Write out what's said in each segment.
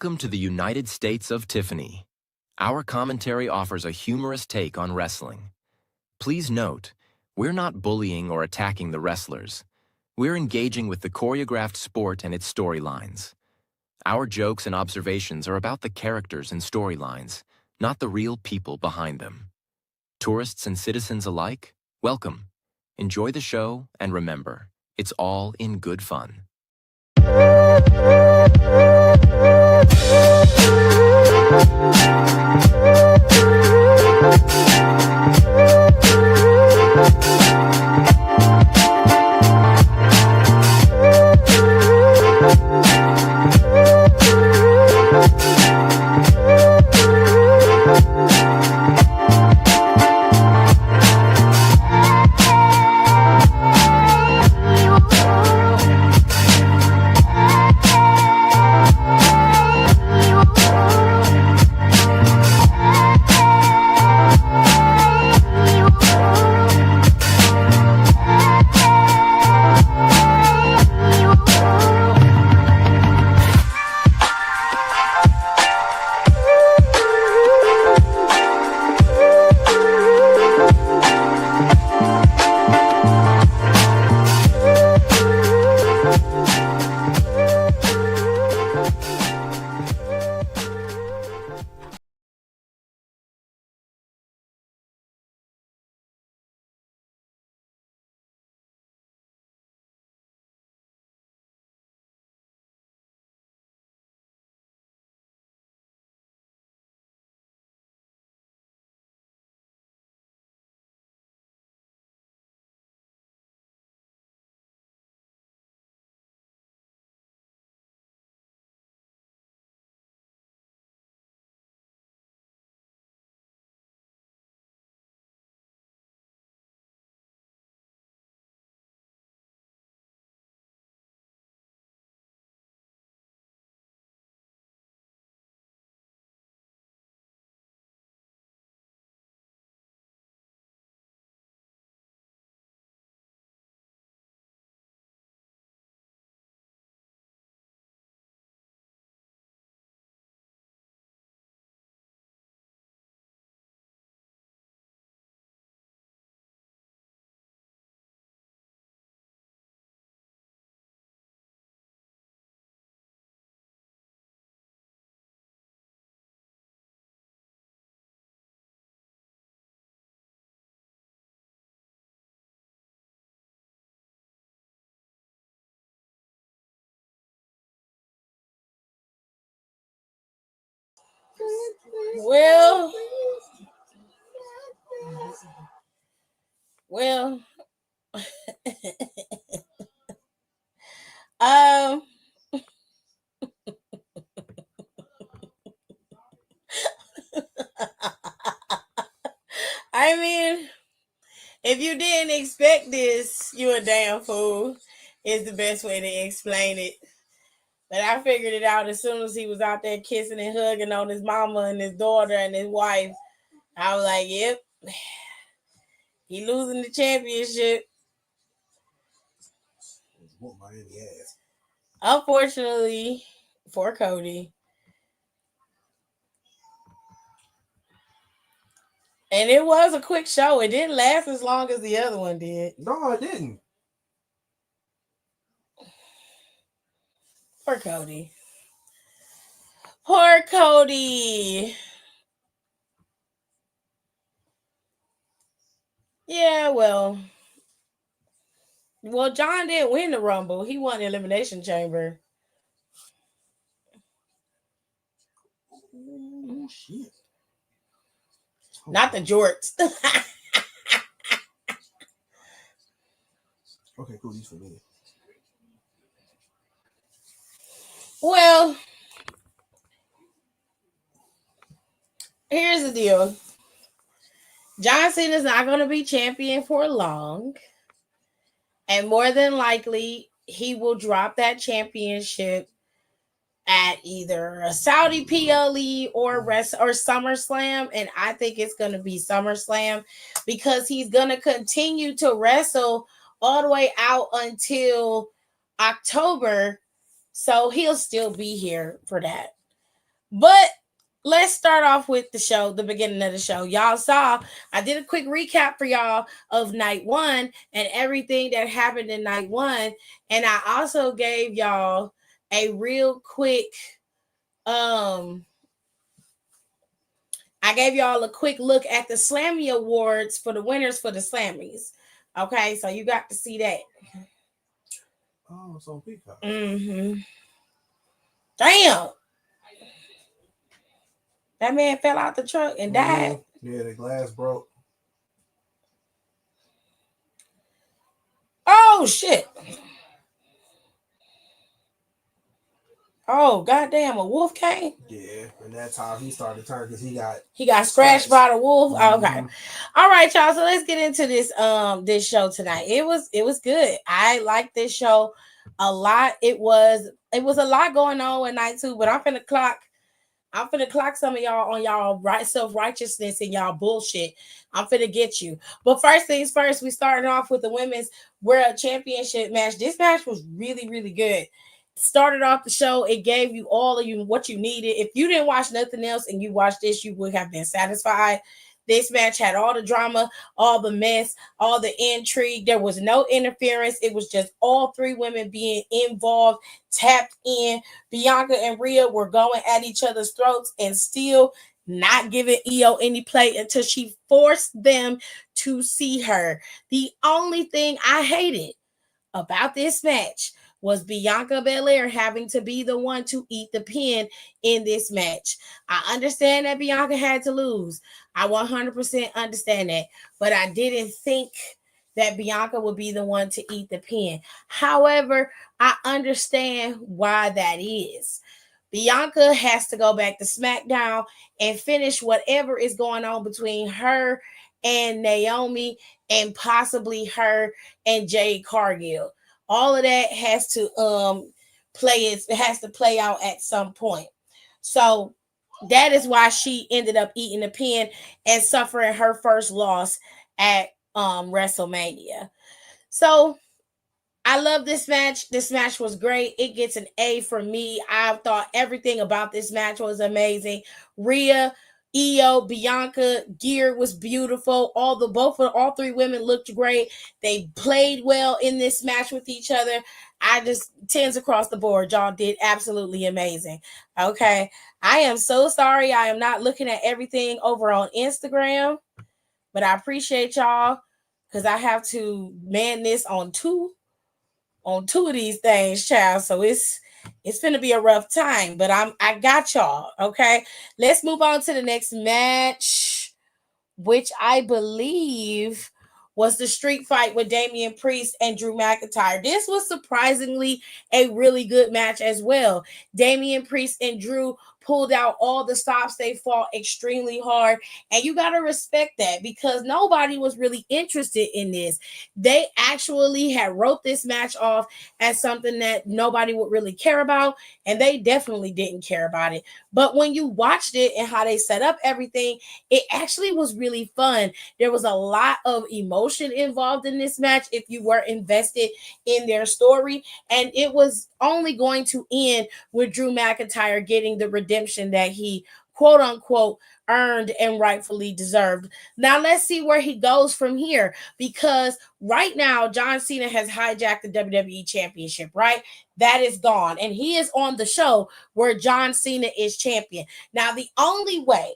Welcome to the United States of Tiffany. Our commentary offers a humorous take on wrestling. Please note, we're not bullying or attacking the wrestlers. We're engaging with the choreographed sport and its storylines. Our jokes and observations are about the characters and storylines, not the real people behind them. Tourists and citizens alike, welcome. Enjoy the show, and remember, it's all in good fun. Well, I mean, if you didn't expect this, you a damn fool, is the best way to explain it. But I figured it out as soon as he was out there kissing and hugging on his mama and his daughter and his wife. I was like, yep, he losing the championship. Unfortunately for Cody. And it was a quick show. It didn't last as long as the other one did. No, it didn't. Poor Cody. Poor Cody. Yeah, well, John didn't win the Rumble. He won the Elimination Chamber. Oh, shit. Not the jorts. Okay, cool. These for me. Well, here's the deal. John Cena's not going to be champion for long. And more than likely, he will drop that championship at either a Saudi PLE or SummerSlam. And I think it's going to be SummerSlam because he's going to continue to wrestle all the way out until October. So he'll still be here for that. But let's start off with the show, the beginning of the show. Y'all saw, I did a quick recap for y'all of night one and everything that happened in night one. And I also gave y'all a real quick, um, I gave y'all a quick look at the Slammy Awards for the winners for the Slammies. Okay, so you got to see that. Oh, it's on Peacock. Mm-hmm. Damn. That man fell out the truck and died. Yeah, the glass broke. Oh shit. Oh goddamn! A wolf came. Yeah, and that's how he started turning because he got scratched by the wolf. Mm-hmm. Okay, all right, y'all. So let's get into this show tonight. It was good. I liked this show a lot. It was a lot going on in night two. But I'm finna clock some of y'all on y'all self righteousness and y'all bullshit. I'm finna get you. But first things first, we started off with the women's world championship match. This match was really really good. Started off the show, it gave you all of you what you needed. If you didn't watch nothing else and you watched this, you would have been satisfied. This match had all the drama, all the mess, all the intrigue. There was no interference. It was just all three women being involved, tapped in. Bianca and Rhea were going at each other's throats and still not giving Io any play until she forced them to see her. The only thing I hated about this match was Bianca Belair having to be the one to eat the pin in this match. I understand that Bianca had to lose. I 100% understand that. But I didn't think that Bianca would be the one to eat the pin. However, I understand why that is. Bianca has to go back to SmackDown and finish whatever is going on between her and Naomi and possibly her and Jade Cargill. All of that has to it has to play out at some point. So that is why she ended up eating the pin and suffering her first loss at WrestleMania. So I love this match. This match was great. It gets an A for me. I thought everything about this match was amazing. Rhea, Io, Bianca, gear was beautiful. All three women looked great. They played well in this match with each other. I just tens across the board. Y'all did absolutely amazing. Okay. I am so sorry. I am not looking at everything over on Instagram, but I appreciate y'all because I have to man this on two of these things, child. So it's gonna be a rough time, but I got y'all. Okay, let's move on to the next match, which I believe was the street fight with Damian Priest and Drew McIntyre. This was surprisingly a really good match as well. Damian Priest and Drew pulled out all the stops. They fought extremely hard. And you got to respect that because nobody was really interested in this. They actually had wrote this match off as something that nobody would really care about. And they definitely didn't care about it. But when you watched it and how they set up everything, it actually was really fun. There was a lot of emotion involved in this match if you were invested in their story. And it was only going to end with Drew McIntyre getting the redemption that he quote unquote earned and rightfully deserved. Now let's see where he goes from here because right now John Cena has hijacked the WWE Championship, right? That is gone and he is on the show where John Cena is champion. Now the only way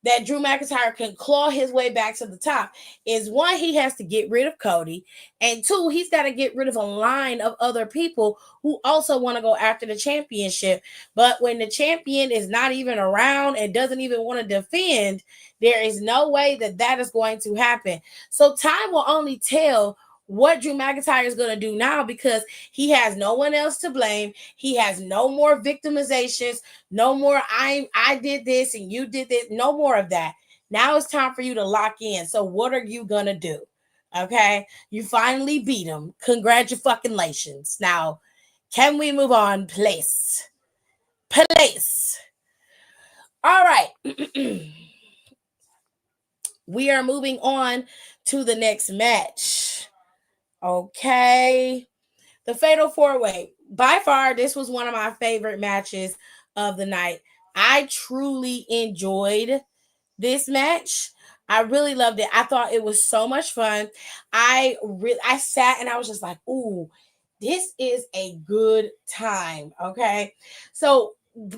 that Drew McIntyre can claw his way back to the top is one, he has to get rid of Cody, and two, he's got to get rid of a line of other people who also want to go after the championship. But when the champion is not even around and doesn't even want to defend, there is no way that that is going to happen. So time will only tell what Drew McIntyre is going to do now because he has no one else to blame. He has no more victimizations, no more I did this and you did this, no more of that. Now it's time for you to lock in. So what are you going to do? Okay? You finally beat him. Congratulations. Now, can we move on, please? Please. All right. We are moving on to the next match. Okay. The Fatal 4-Way. By far, this was one of my favorite matches of the night. I truly enjoyed this match. I really loved it. I thought it was so much fun. I sat and I was just like, ooh, this is a good time. Okay. So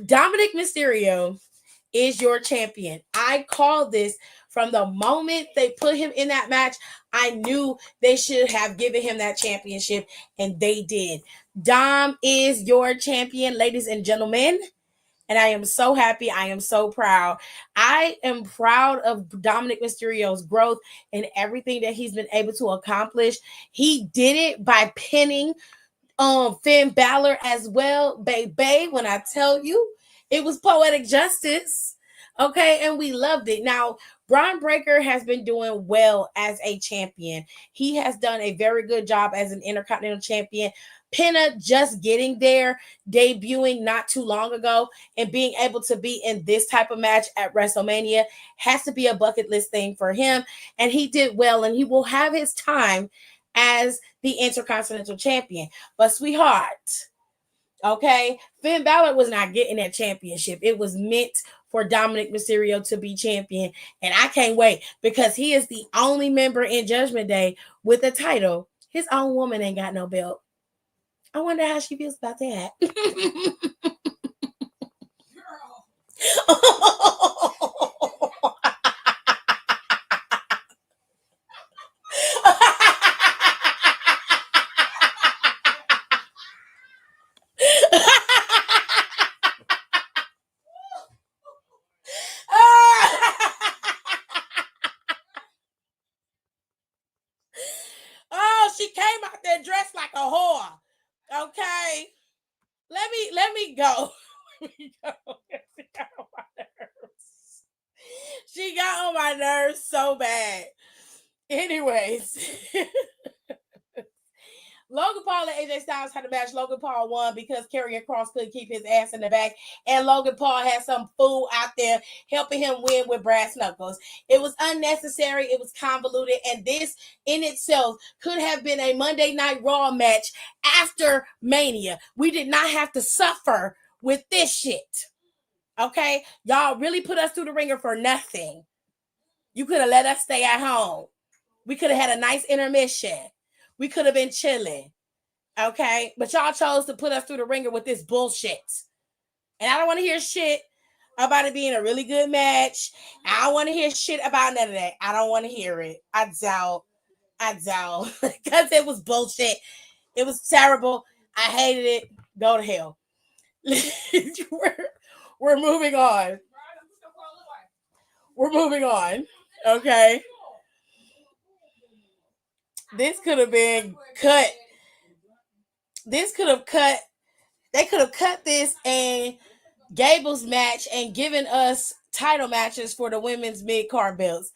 Dominic Mysterio is your champion. I called this from the moment they put him in that match. I knew they should have given him that championship, and they did. Dom is your champion, ladies and gentlemen. And I am so happy. I am so proud. I am proud of Dominic Mysterio's growth and everything that he's been able to accomplish. He did it by pinning Finn Balor as well. Baby, when I tell you, it was poetic justice. Okay, and we loved it. Now, Braun Breaker has been doing well as a champion. He has done a very good job as an Intercontinental Champion. Pena just getting there, debuting not too long ago, and being able to be in this type of match at WrestleMania has to be a bucket list thing for him. And he did well, and he will have his time as the Intercontinental Champion. But sweetheart, okay, Finn Balor was not getting that championship. It was meant for Dominic Mysterio to be champion. And I can't wait because he is the only member in Judgment Day with a title. His own woman ain't got no belt. I wonder how she feels about that. Oh, she came out there dressed like a whore. Okay. Let me go. She got on my nerves. She got on my nerves so bad. Anyways. Logan Paul and AJ Styles had a match. Logan Paul won because Karrion Kross couldn't keep his ass in the back. And Logan Paul had some fool out there helping him win with brass knuckles. It was unnecessary. It was convoluted. And this in itself could have been a Monday Night Raw match after Mania. We did not have to suffer with this shit. Okay? Y'all really put us through the ringer for nothing. You could have let us stay at home. We could have had a nice intermission. We could have been chilling, okay? But y'all chose to put us through the ringer with this bullshit. And I don't want to hear shit about it being a really good match. I don't want to hear shit about none of that. I don't want to hear it. I doubt. Because it was bullshit. It was terrible. I hated it. Go to hell. We're moving on. We're moving on, okay? This could have been cut. This could have cut. They could have cut this and Gable's match and given us title matches for the women's mid-card belts.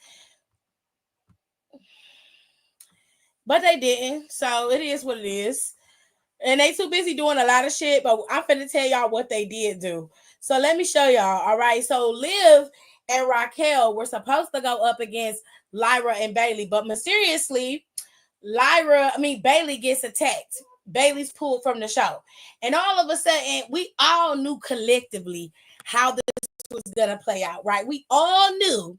But they didn't. So it is what it is. And they too busy doing a lot of shit. But I'm finna tell y'all what they did do. So let me show y'all. All right. So Liv and Raquel were supposed to go up against Lyra and Bayley. But mysteriously, Bayley gets attacked. Bayley's pulled from the show. And all of a sudden, we all knew collectively how this was going to play out, right? We all knew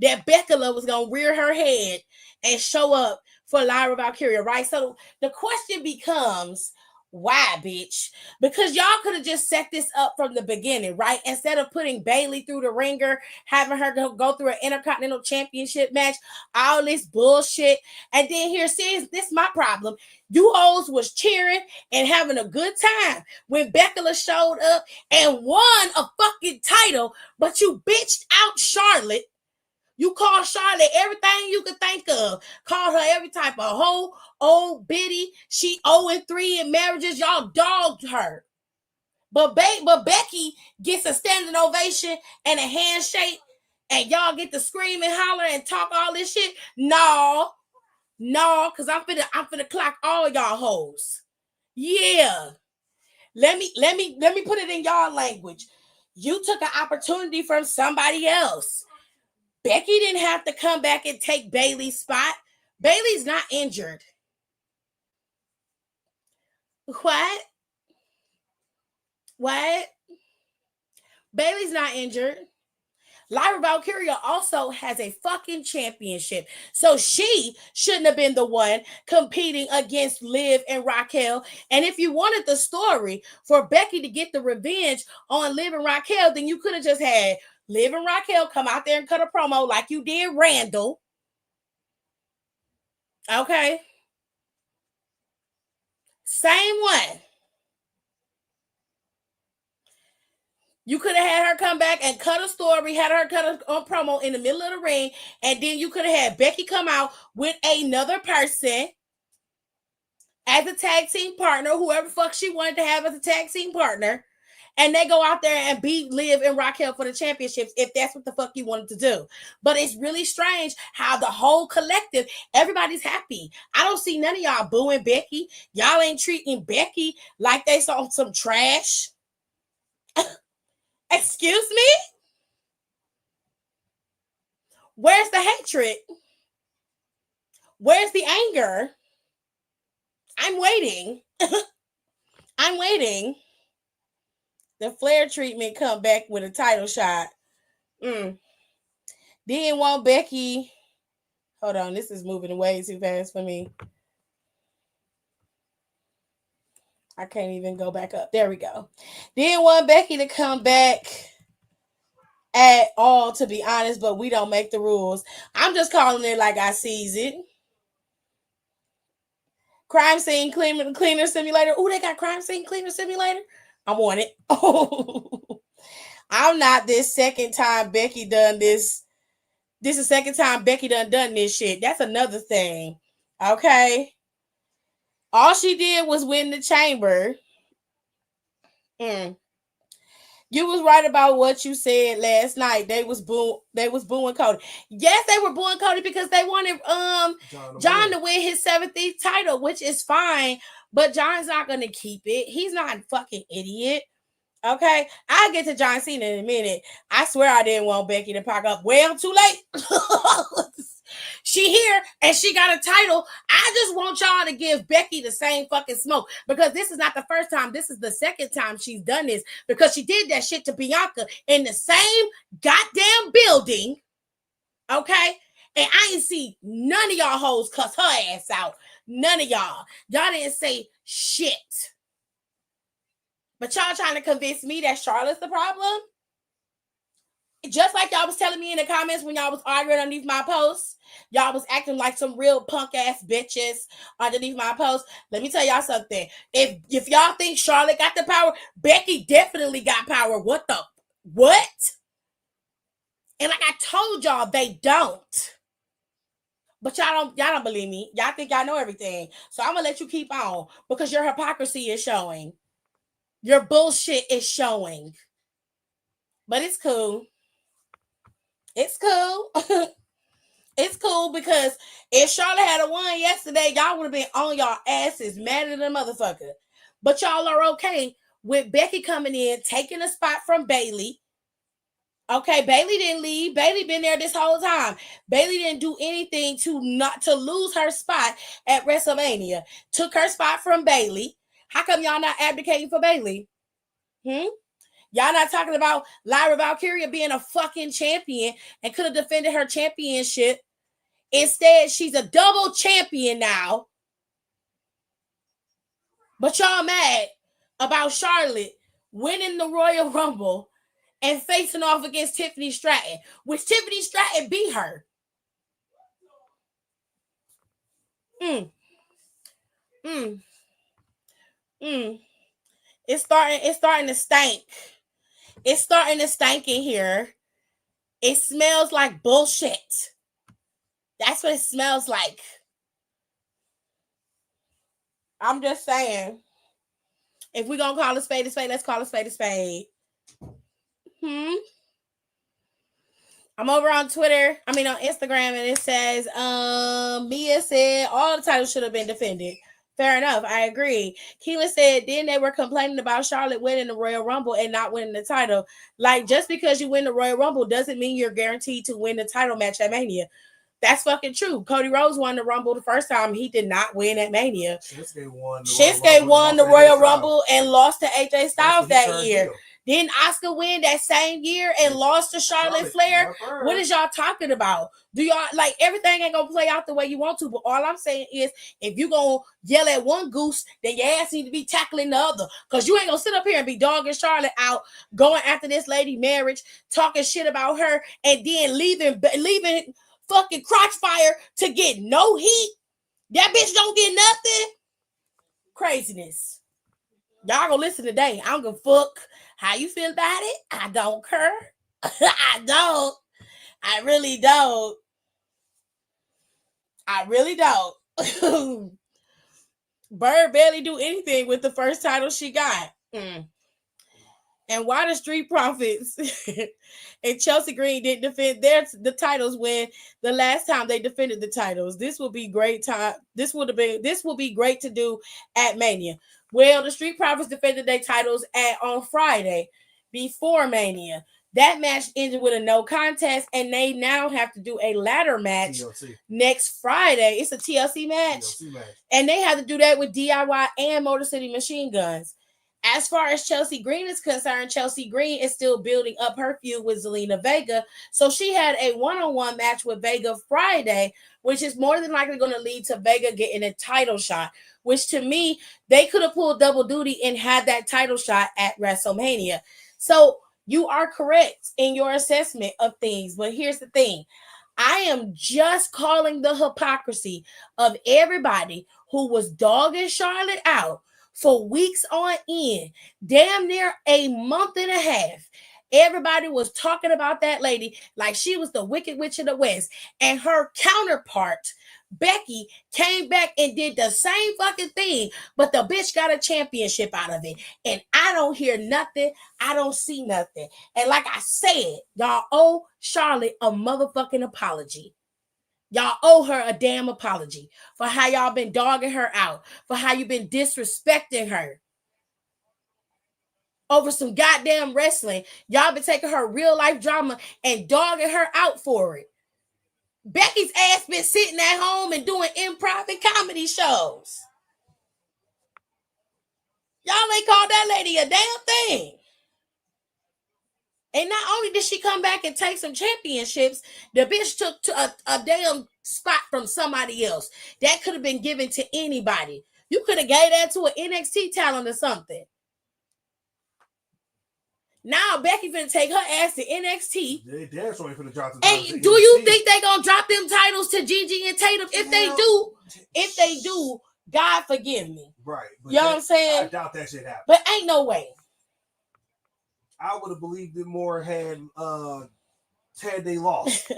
that Becca was going to rear her head and show up for Lyra Valkyria, right? So the question becomes, why, bitch? Because y'all could have just set this up from the beginning, right? Instead of putting Bayley through the ringer, having her go through an Intercontinental Championship match, all this bullshit. And then here, see, this is my problem. You hoes was cheering and having a good time when Becca showed up and won a fucking title, but you bitched out Charlotte. You called Charlotte everything you could think of. Called her every type of hoe, old biddy. She 0-3 in marriages. Y'all dogged her. But Becky gets a standing ovation and a handshake, and y'all get to scream and holler and talk all this shit. No, because I'm finna clock all y'all hoes. Yeah. Let me put it in y'all language. You took an opportunity from somebody else. Becky didn't have to come back and take Bayley's spot. Bayley's not injured. What? Bailey's not injured. Lyra Valkyria also has a fucking championship. So she shouldn't have been the one competing against Liv and Raquel. And if you wanted the story for Becky to get the revenge on Liv and Raquel, then you could have just had Liv and Raquel come out there and cut a promo like you did Randall. Okay. Same one. You could have had her come back and cut a story, had her cut a promo in the middle of the ring, and then you could have had Becky come out with another person as a tag team partner, whoever fuck she wanted to have as a tag team partner, and they go out there and beat Liv and Raquel for the championships if that's what the fuck you wanted to do. But it's really strange how the whole collective, everybody's happy. I don't see none of y'all booing Becky. Y'all ain't treating Becky like they saw some trash. Excuse me? Where's the hatred? Where's the anger? I'm waiting. I'm waiting. The Flair treatment come back with a title shot. Didn't want Becky. Hold on, this is moving way too fast for me. I can't even go back up. There we go. Didn't want Becky to come back at all, to be honest, but we don't make the rules. I'm just calling it like I sees it. Crime scene cleaner simulator. Oh, they got crime scene cleaner simulator. I want it. Oh, I'm not this second time Becky done this. This is the second time Becky done this shit. That's another thing. Okay. All she did was win the chamber. You was right about what you said last night. They was booing Cody. Yes, they were booing Cody because they wanted John to win his 70th title, which is fine. But John's not gonna keep it. He's not a fucking idiot. Okay, I'll get to John Cena in a minute. I swear I didn't want Becky to pack up. Well, too late. She here and she got a title. I just want y'all to give Becky the same fucking smoke because this is not the first time. This is the second time she's done this because she did that shit to Bianca in the same goddamn building. Okay, and I ain't see none of y'all hoes cuss her ass out. None of y'all. Y'all didn't say shit. But y'all trying to convince me that Charlotte's the problem? Just like y'all was telling me in the comments when y'all was arguing underneath my post, y'all was acting like some real punk ass bitches underneath my post. Let me tell y'all something. If y'all think Charlotte got the power, Becky definitely got power. What? And like I told y'all, they don't. But y'all don't believe me. Y'all think y'all know everything. So I'm gonna let you keep on because your hypocrisy is showing. Your bullshit is showing. But it's cool. It's cool. It's cool because if Charlotte had won yesterday, y'all would have been on y'all asses, mad at the motherfucker. But y'all are okay with Becky coming in, taking a spot from Bayley. Okay, Bayley didn't leave. Bayley been there this whole time. Bayley didn't do anything to lose her spot at WrestleMania. Took her spot from Bayley. How come y'all not advocating for Bayley? Y'all not talking about Lyra Valkyria being a fucking champion and could have defended her championship. Instead, she's a double champion now. But y'all mad about Charlotte winning the Royal Rumble and facing off against Tiffany Stratton, which Tiffany Stratton beat her. It's starting to stink. It's starting to stink in here. It smells like bullshit. That's what it smells like. I'm just saying. If we're going to call a spade, let's call a spade. I'm over on Twitter. On Instagram, and it says, Mia said all the titles should have been defended. Fair enough. I agree. Keelan said, then they were complaining about Charlotte winning the Royal Rumble and not winning the title. Like, just because you win the Royal Rumble doesn't mean you're guaranteed to win the title match at Mania. That's fucking true. Cody Rhodes won the Rumble the first time. He did not win at Mania. Shinsuke won the Royal Rumble and lost to AJ Styles that year. Didn't Oscar win that same year and lost to Charlotte Flair? What is y'all talking about? Do y'all like everything ain't gonna play out the way you want to? But all I'm saying is, if you gonna yell at one goose, then your ass need to be tackling the other. Cause you ain't gonna sit up here and be dogging Charlotte out, going after this lady marriage, talking shit about her, and then leaving fucking crotch fire to get no heat. That bitch don't get nothing. Craziness. Y'all gonna listen today. I don't give a fuck how you feel about it. I don't care. I don't. I really don't. I really don't. Bird barely do anything with the first title she got. And why the Street Profits and Chelsea Green didn't defend the titles when the last time they defended the titles? This will be great time. This will be great to do at Mania. Well, the Street Profits defended their titles on Friday before Mania. That match ended with a no contest, and they now have to do a ladder match next Friday. It's a TLC match. And they have to do that with DIY and Motor City Machine Guns. As far as Chelsea Green is concerned, Chelsea Green is still building up her feud with Zelina Vega. So she had a one-on-one match with Vega Friday, which is more than likely going to lead to Vega getting a title shot, which to me, they could have pulled double duty and had that title shot at WrestleMania. So you are correct in your assessment of things. But here's the thing. I am just calling the hypocrisy of everybody who was dogging Charlotte out for weeks on end, damn near a month and a half. Everybody was talking about that lady like she was the Wicked Witch of the West. And her counterpart, Becky, came back and did the same fucking thing, but the bitch got a championship out of it. And I don't hear nothing. I don't see nothing. And like I said, y'all owe Charlotte a motherfucking apology. Y'all owe her a damn apology for how y'all been dogging her out, for how you been disrespecting her over some goddamn wrestling. Y'all been taking her real life drama and dogging her out for it. Becky's ass been sitting at home and doing improv and comedy shows. Y'all ain't called that lady a damn thing. And not only did she come back and take some championships, the bitch took to a damn spot from somebody else. That could have been given to anybody. You could have gave that to an NXT talent or something. Now Becky finna take her ass to NXT. They damn sure ain't finna drop the titles. And do you think they gonna drop them titles to Gigi and Tatum? If they do, God forgive me. Right. You know what I'm saying? I doubt that shit happened. But ain't no way. I would have believed it more had they lost.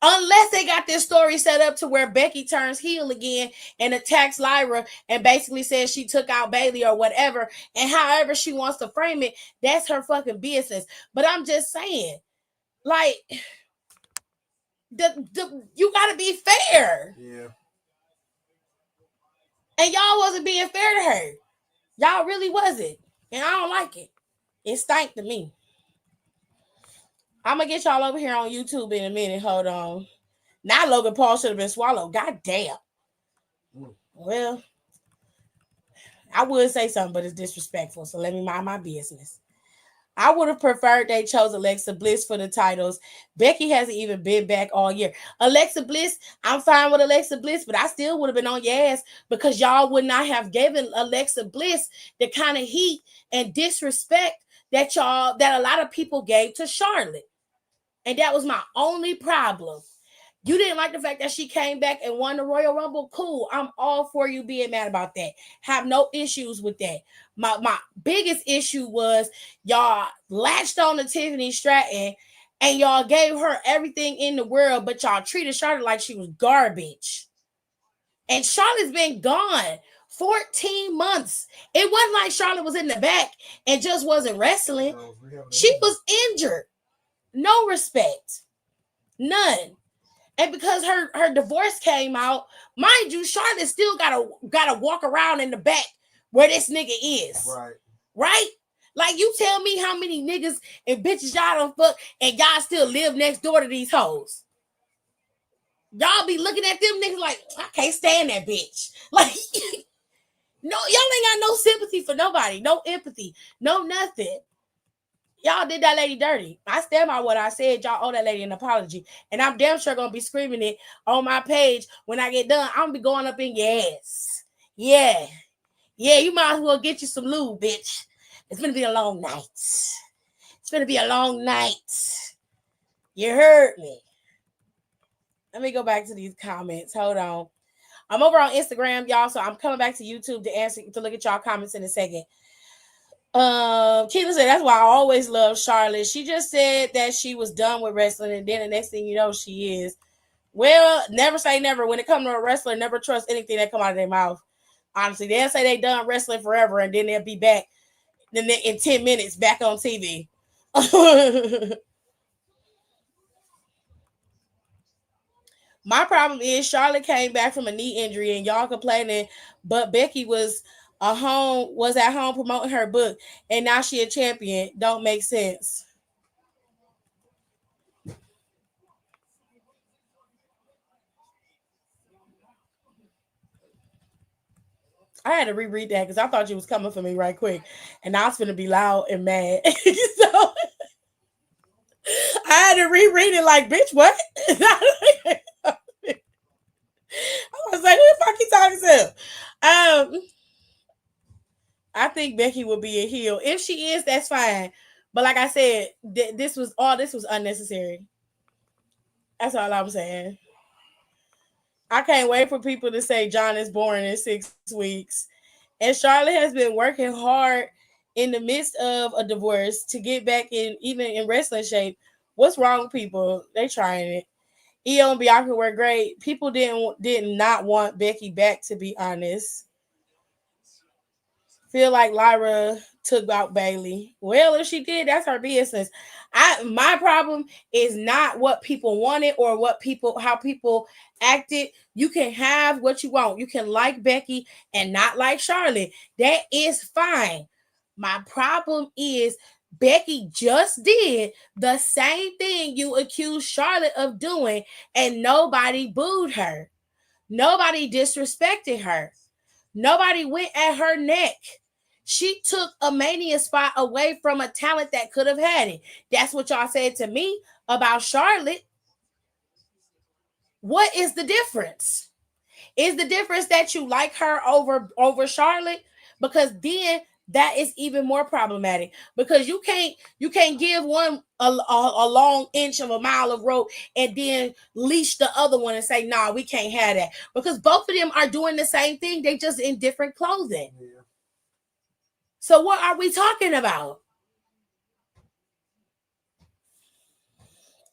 Unless they got this story set up to where Becky turns heel again and attacks Lyra and basically says she took out Bayley or whatever, and however she wants to frame it, that's her fucking business. But I'm just saying, like, you gotta be fair. Yeah. And y'all wasn't being fair to her. Y'all really wasn't. And I don't like it. It stank to me. I'm going to get y'all over here on YouTube in a minute. Hold on. Now Logan Paul should have been swallowed. God damn. Well, I would say something, but it's disrespectful. So let me mind my business. I would have preferred they chose Alexa Bliss for the titles. Becky hasn't even been back all year. Alexa Bliss, I'm fine with Alexa Bliss, but I still would have been on your ass because y'all would not have given Alexa Bliss the kind of heat and disrespect that a lot of people gave to Charlotte. And that was my only problem. You didn't like the fact that she came back and won the Royal Rumble. Cool. I'm all for you being mad about that. Have no issues with that. My biggest issue was y'all latched on to Tiffany Stratton and y'all gave her everything in the world, but y'all treated Charlotte like she was garbage. And Charlotte's been gone 14 months. It wasn't like Charlotte was in the back and just wasn't wrestling. She was injured. No respect. None. And because her divorce came out, mind you, Charlotte still gotta walk around in the back where this nigga is. Right? Like, you tell me how many niggas and bitches y'all done fuck and y'all still live next door to these hoes. Y'all be looking at them niggas like, I can't stand that bitch. Like, no, y'all ain't got no sympathy for nobody, no empathy, no nothing. Y'all did that lady dirty. I stand by what I said. Y'all owe that lady an apology. And I'm damn sure gonna be screaming it on my page when I get done. I'm gonna be going up in your ass. Yeah. Yeah, you might as well get you some lube, bitch. It's gonna be a long night. It's gonna be a long night. You heard me. Let me go back to these comments. Hold on. I'm over on Instagram, y'all, so I'm coming back to YouTube to look at y'all comments in a second. Keila said that's why I always love Charlotte. She just said that she was done with wrestling, and then the next thing you know, she is. Well, never say never. When it comes to a wrestler, never trust anything that come out of their mouth. Honestly, they'll say they done wrestling forever, and then they'll be back in 10 minutes back on TV. My problem is Charlotte came back from a knee injury, and y'all complaining, but Becky was at home promoting her book, and now she a champion. Don't make sense. I had to reread that because I thought you was coming for me right quick, and I was gonna be loud and mad. So I had to reread it like, bitch, what? I was like, who the fuck you talking to? I think Becky will be a heel. If she is, that's fine. But like I said, this was unnecessary. That's all I'm saying. I can't wait for people to say John is born in 6 weeks. And Charlotte has been working hard in the midst of a divorce to get back even in wrestling shape. What's wrong with people? They trying it. Io and Bianca were great. People did not want Becky back, to be honest. Feel like Lyra took out Bailey. Well, if she did, that's her business. My problem is not what people wanted or how people acted. You can have what you want. You can like Becky and not like Charlotte. That is fine. My problem is Becky just did the same thing you accused Charlotte of doing, and nobody booed her. Nobody disrespected her. Nobody went at her neck. She took a mania spot away from a talent that could have had it. That's what y'all said to me about Charlotte. What is the difference? Is the difference that you like her over Charlotte? Because then that is even more problematic, because you can't give one a long inch of a mile of rope and then leash the other one and say, nah, we can't have that, because both of them are doing the same thing. They just in different clothing. Yeah. So what are we talking about?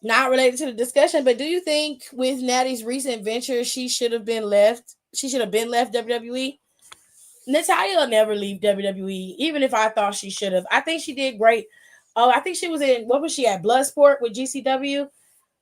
Not related to the discussion, but do you think with Natty's recent venture, she should have been left? She should have been left WWE. Natalya will never leave WWE, even if I thought she should have. I think she did great. Oh, I think she was in, what was she at? Bloodsport with GCW.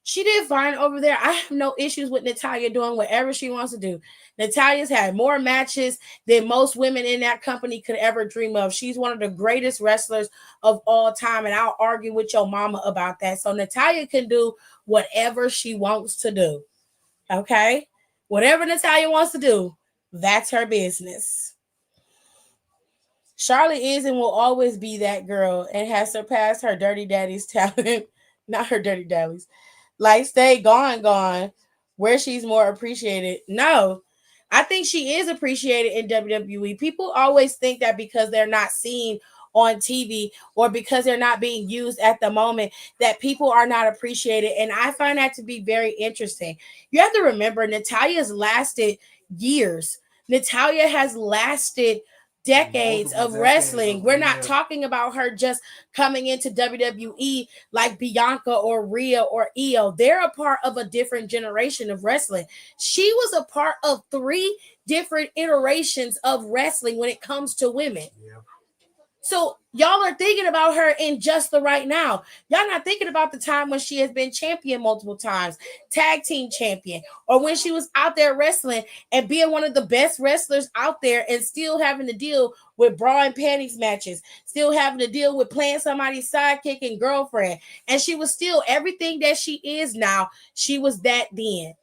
She did fine over there. I have no issues with Natalya doing whatever she wants to do. Natalya's had more matches than most women in that company could ever dream of. She's one of the greatest wrestlers of all time, and I'll argue with your mama about that. So Natalya can do whatever she wants to do. Okay? Whatever Natalya wants to do, that's her business. Charlotte is and will always be that girl and has surpassed her dirty daddy's talent. Not her dirty daddies. Like, stay gone, where she's more appreciated. No, I think she is appreciated in WWE. People always think that because they're not seen on TV or because they're not being used at the moment, that people are not appreciated. And I find that to be very interesting. You have to remember, Natalya's lasted years. Natalya has lasted decades of wrestling. We're not talking about her just coming into WWE like Bianca or Rhea or Io. They're a part of a different generation of wrestling. She was a part of 3 different iterations of wrestling when it comes to women. Yeah. So y'all are thinking about her in just the right now. Y'all not thinking about the time when she has been champion multiple times, tag team champion, or when she was out there wrestling and being one of the best wrestlers out there and still having to deal with bra and panties matches, still having to deal with playing somebody's sidekick and girlfriend. And she was still everything that she is now. She was that then.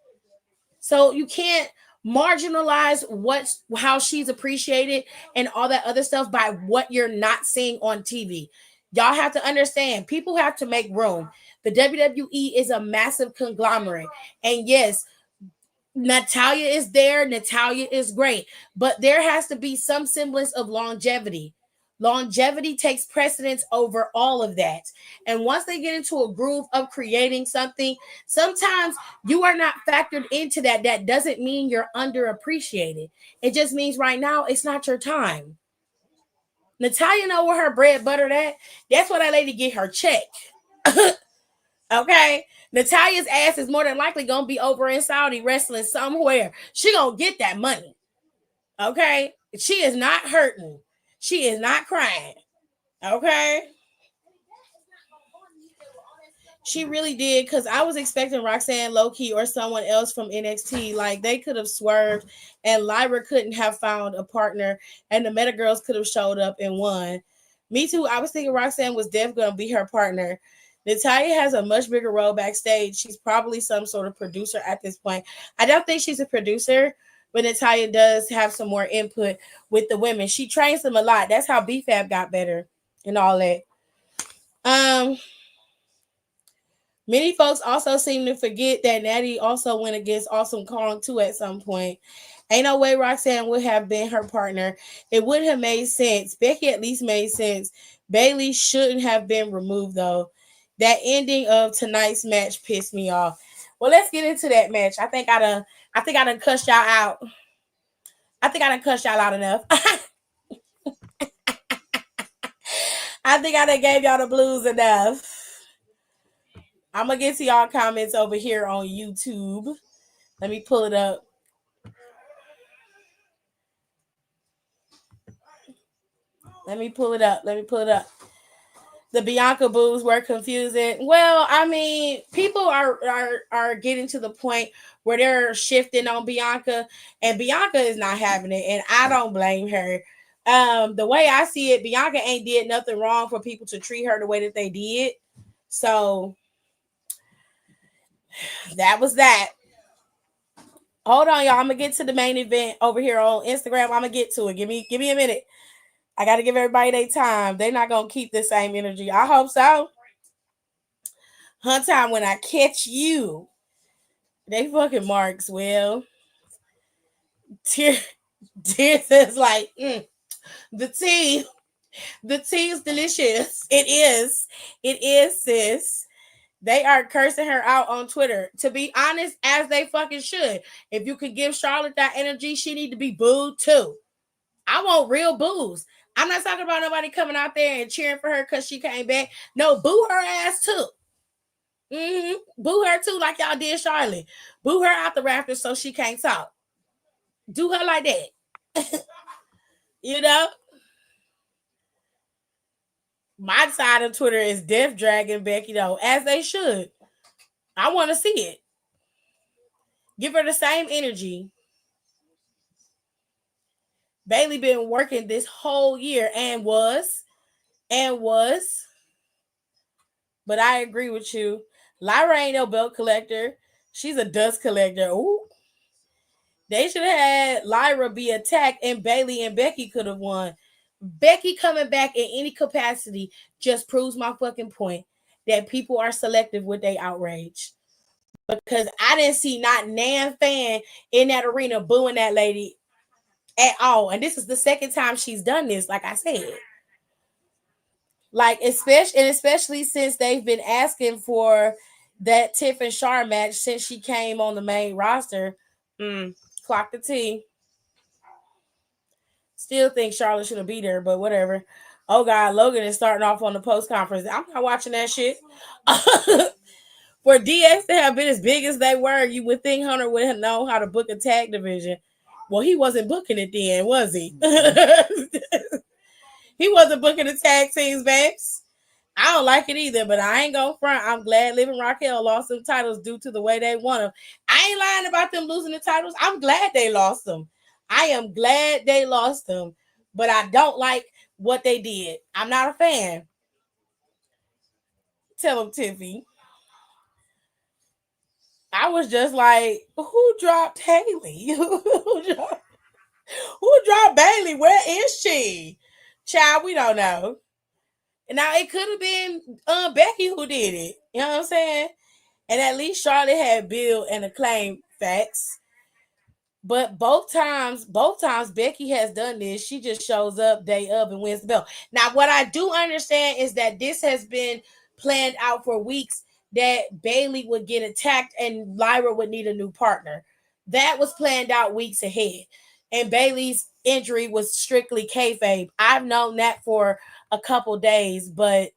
So you can't marginalize how she's appreciated and all that other stuff by what you're not seeing on TV. Y'all have to understand, people have to make room. The WWE is a massive conglomerate. And yes, Natalia is there. Natalia is great. But there has to be some semblance of longevity. Longevity takes precedence over all of that. And once they get into a groove of creating something, sometimes you are not factored into that. That doesn't mean you're underappreciated. It just means right now it's not your time. Natalia know where her bread buttered at. That's where that lady get her check. Okay, Natalia's ass is more than likely gonna be over in Saudi wrestling somewhere. She gonna get that money. Okay, she is not hurting. She is not crying. Okay, she really did, because I was expecting Roxanne Loki or someone else from NXT. Like, they could have swerved, and Lyra couldn't have found a partner, and the Meta Girls could have showed up and won. Me too. I was thinking Roxanne was definitely going to be her partner. Natalia has a much bigger role backstage. She's probably some sort of producer at this point. I don't think she's a producer, but Natalia does have some more input with the women. She trains them a lot. That's how BFAB got better and all that. Many folks also seem to forget that Natty also went against Awesome Kong too at some point. Ain't no way Roxanne would have been her partner. It would have made sense. Becky at least made sense. Bailey shouldn't have been removed though. That ending of tonight's match pissed me off. Well, let's get into that match. I think I done cussed y'all out. I think I done cussed y'all out enough. I think I done gave y'all the blues enough. I'm going to get to y'all comments over here on YouTube. Let me pull it up. Let me pull it up. The Bianca boos were confusing. Well, I mean, people are getting to the point where they're shifting on Bianca, and Bianca is not having it, and I don't blame her. The way I see it, Bianca ain't did nothing wrong for people to treat her the way that they did. So that was that. Hold on, y'all. I'm gonna get to the main event over here on Instagram. I'm gonna get to it. Give me a minute. I gotta give everybody their time. They're not gonna keep the same energy. I hope so. Hunt time when I catch you. They fucking marks. Well, Tears is like the tea. The tea is delicious. It is, sis. They are cursing her out on Twitter. To be honest, as they fucking should. If you could give Charlotte that energy, she need to be booed too. I want real boos. I'm not talking about nobody coming out there and cheering for her because she came back. No, boo her ass too. Boo her too, like y'all did Charlotte. Boo her out the rafters so she can't talk. Do her like that. You know? My side of Twitter is Death Dragon Becky, though, as they should. I want to see it. Give her the same energy. Bailey been working this whole year and was. But I agree with you. Lyra ain't no belt collector. She's a dust collector. Ooh. They should have had Lyra be attacked, and Bailey and Becky could have won. Becky coming back in any capacity just proves my fucking point that people are selective with their outrage. Because I didn't see not Nan fan in that arena booing that lady at all. And this is the second time she's done this, like I said. Like, especially since they've been asking for that Tiff and Char match since she came on the main roster. Clock the T. Still think Charlotte should have beat her, but whatever. Oh God, Logan is starting off on the post conference. I'm not watching that shit. For DX to have been as big as they were, you would think Hunter would have known how to book a tag division. Well, he wasn't booking it then, was he? He wasn't booking the tag teams, babes. I don't like it either, but I ain't gonna front. I'm glad Liv and Raquel lost them titles due to the way they won them. I ain't lying about them losing the titles. I'm glad they lost them. I am glad they lost them, but I don't like what they did. I'm not a fan. Tell them, Tiffy. I was just like, who dropped Haley? Who dropped Bailey? Where is she? Child, we don't know. Now it could have been Becky who did it. You know what I'm saying? And at least Charlotte had Bill and Acclaim facts. But both times Becky has done this. She just shows up day of and wins the belt. Now, what I do understand is that this has been planned out for weeks, that Bayley would get attacked and Lyra would need a new partner. That was planned out weeks ahead. And Bayley's injury was strictly kayfabe. I've known that for a couple days, but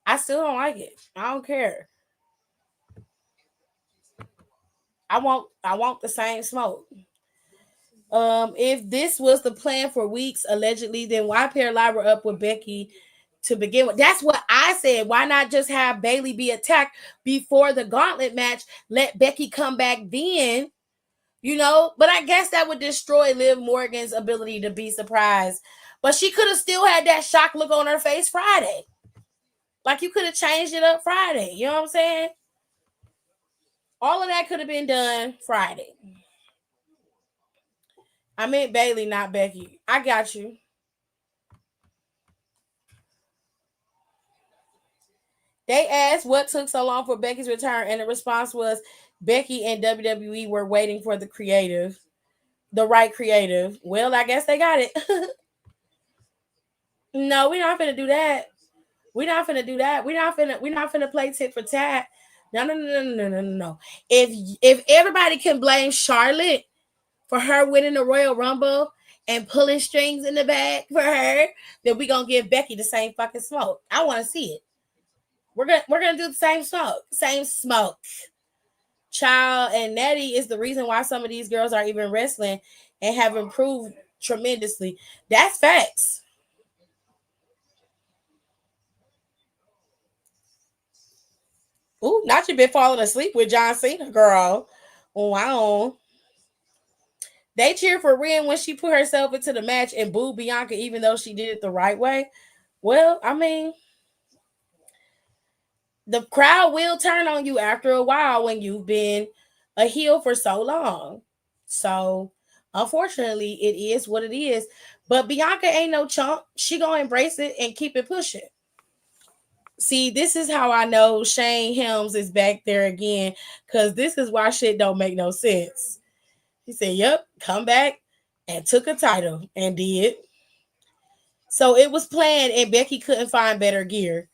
I still don't like it. I don't care. I want the same smoke. If this was the plan for weeks, allegedly, then why pair Lyra up with Becky to begin with? That's what I said. Why not just have Bayley be attacked before the gauntlet match? Let Becky come back then, But I guess that would destroy Liv Morgan's ability to be surprised. But she could have still had that shock look on her face Friday. Like, you could have changed it up Friday. You know what I'm saying? All of that could have been done Friday. I meant Bayley, not Becky. I got you. They asked what took so long for Becky's return, and the response was Becky and WWE were waiting for the right creative. Well, I guess they got it. No, we're not finna do that. We're not finna play tit for tat. No. If everybody can blame Charlotte for her winning the Royal Rumble and pulling strings in the back for her, then we're gonna give Becky the same fucking smoke. I want to see it. We're gonna do the same smoke. Child, and Nettie is the reason why some of these girls are even wrestling and have improved tremendously. That's facts. Ooh, not you been falling asleep with John Cena, girl. Wow. They cheered for Rhea when she put herself into the match and booed Bianca, even though she did it the right way. Well, I mean, the crowd will turn on you after a while when you've been a heel for so long. So, unfortunately, it is what it is. But Bianca ain't no chump. She gonna embrace it and keep it pushing. See, this is how I know Shane Helms is back there again, because this is why shit don't make no sense. He said, yep, come back and took a title and did. So it was planned and Becky couldn't find better gear.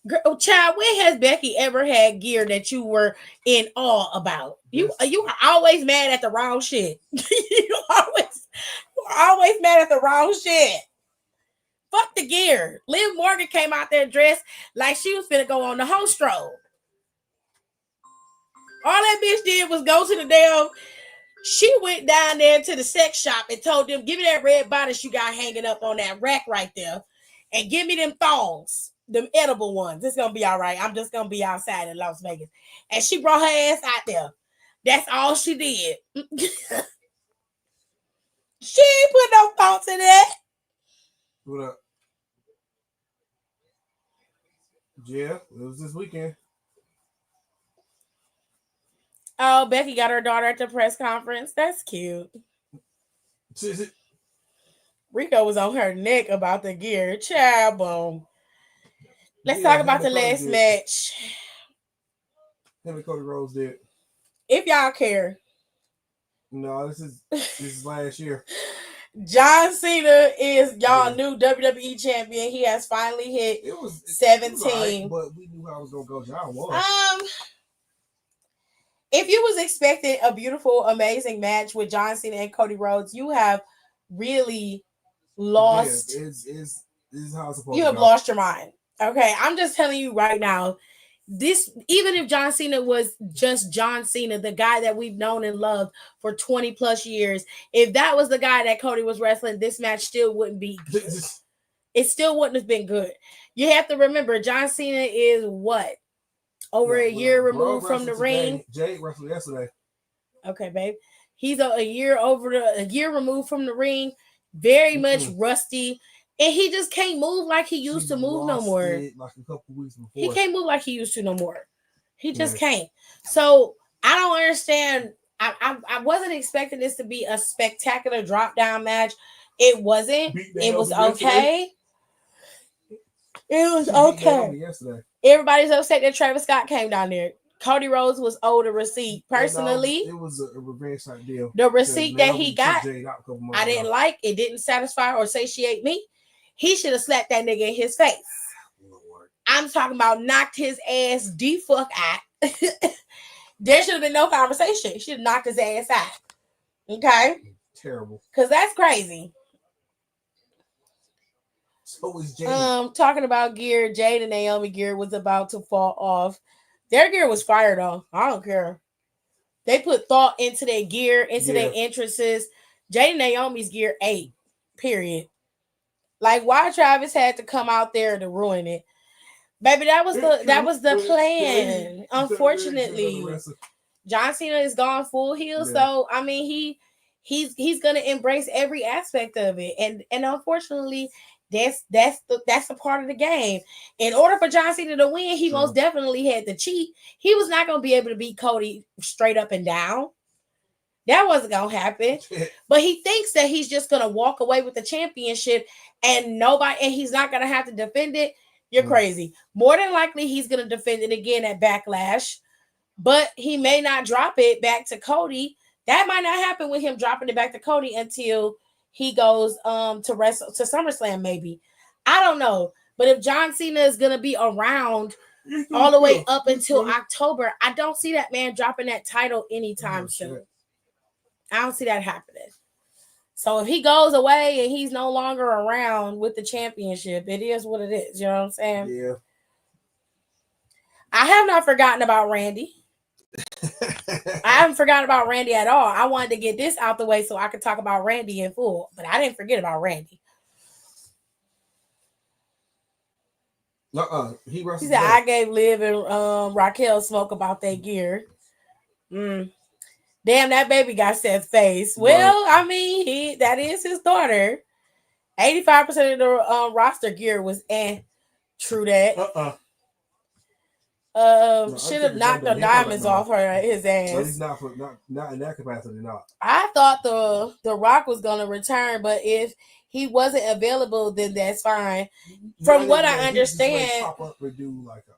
Girl, child, when has Becky ever had gear that you were in awe about? You are always mad at the wrong shit. You're always mad at the wrong shit. Fuck the gear. Liv Morgan came out there dressed like she was finna go on the host stroll. All that bitch did was go to the damn. She went down there to the sex shop and told them, give me that red bodice you got hanging up on that rack right there. And give me them thongs, them edible ones. It's going to be all right. I'm just going to be outside in Las Vegas. And she brought her ass out there. That's all she did. She ain't put no thoughts in that. What up? Yeah, it was this weekend. Oh, Becky got her daughter at the press conference. That's cute. Rico was on her neck about the gear. Child, boom. Let's talk about the last match. Him and Cody Rhodes did. If y'all care. No, this is last year. John Cena is y'all new WWE champion. He has finally hit 17. Right, but we knew how it was gonna go. John won. If you was expecting a beautiful, amazing match with John Cena and Cody Rhodes, you have really lost. Yeah, this is how it's supposed you to have go. Lost your mind. Okay, I'm just telling you right now. This, even if John Cena was just John Cena, the guy that we've known and loved for 20 plus years, if that was the guy that Cody was wrestling, this match still wouldn't be good. It still wouldn't have been good. You have to remember, John Cena is what? Over a year removed from the ring. Jade wrestled yesterday. Okay, babe. He's a year removed from the ring. Very much rusty. And he just can't move like he used to move no more. Like a couple weeks before. He can't move like he used to no more. He just can't. So I don't understand. I wasn't expecting this to be a spectacular drop down match. It wasn't. It was okay. It was She beat okay. Naomi yesterday. Everybody's upset that Travis Scott came down there. Cody Rhodes was owed a receipt. Personally, it was a revenge type deal. the receipt that Naomi he took got, Jade out a couple months I didn't ago. like. It didn't satisfy or satiate me. He should have slapped that nigga in his face. Lord. I'm talking about knocked his ass the fuck out. There should have been no conversation. He should have knocked his ass out. Okay? Terrible. Because that's crazy. So is Jade. Talking about gear, Jade and Naomi gear was about to fall off. Their gear was fire though. I don't care. They put thought into their gear, into their entrances. Jade and Naomi's gear 8. Period. Like why Travis had to come out there to ruin it. Baby, that was the plan. Unfortunately, John Cena is gone full heel, so I mean he's gonna embrace every aspect of it, and unfortunately that's a part of the game. In order for John Cena to win, he most definitely had to cheat. He was not gonna be able to beat Cody straight up and down. That wasn't gonna happen. But he thinks that he's just gonna walk away with the championship and he's not gonna have to defend it. You're crazy. More than likely, he's gonna defend it again at Backlash, but he may not drop it back to Cody. That might not happen with him dropping it back to Cody until he goes to SummerSlam, maybe. I don't know. But if John Cena is gonna be around all the way up until October, I don't see that man dropping that title anytime soon. I don't see that happening. So if he goes away and he's no longer around with the championship, it is what it is. You know what I'm saying? Yeah. I have not forgotten about Randy. I haven't forgotten about Randy at all. I wanted to get this out the way so I could talk about Randy in full, but I didn't forget about Randy. He said, I gave Liv and Raquel smoke about their gear. Damn, that baby got Seth's face. Well, I mean, that is his daughter. 85% of the roster gear was true that. Should have knocked the diamonds off his ass. No, he's not in that capacity. Not. I thought the Rock was gonna return, but if he wasn't available, then that's fine. From what I understand, pop up and do like a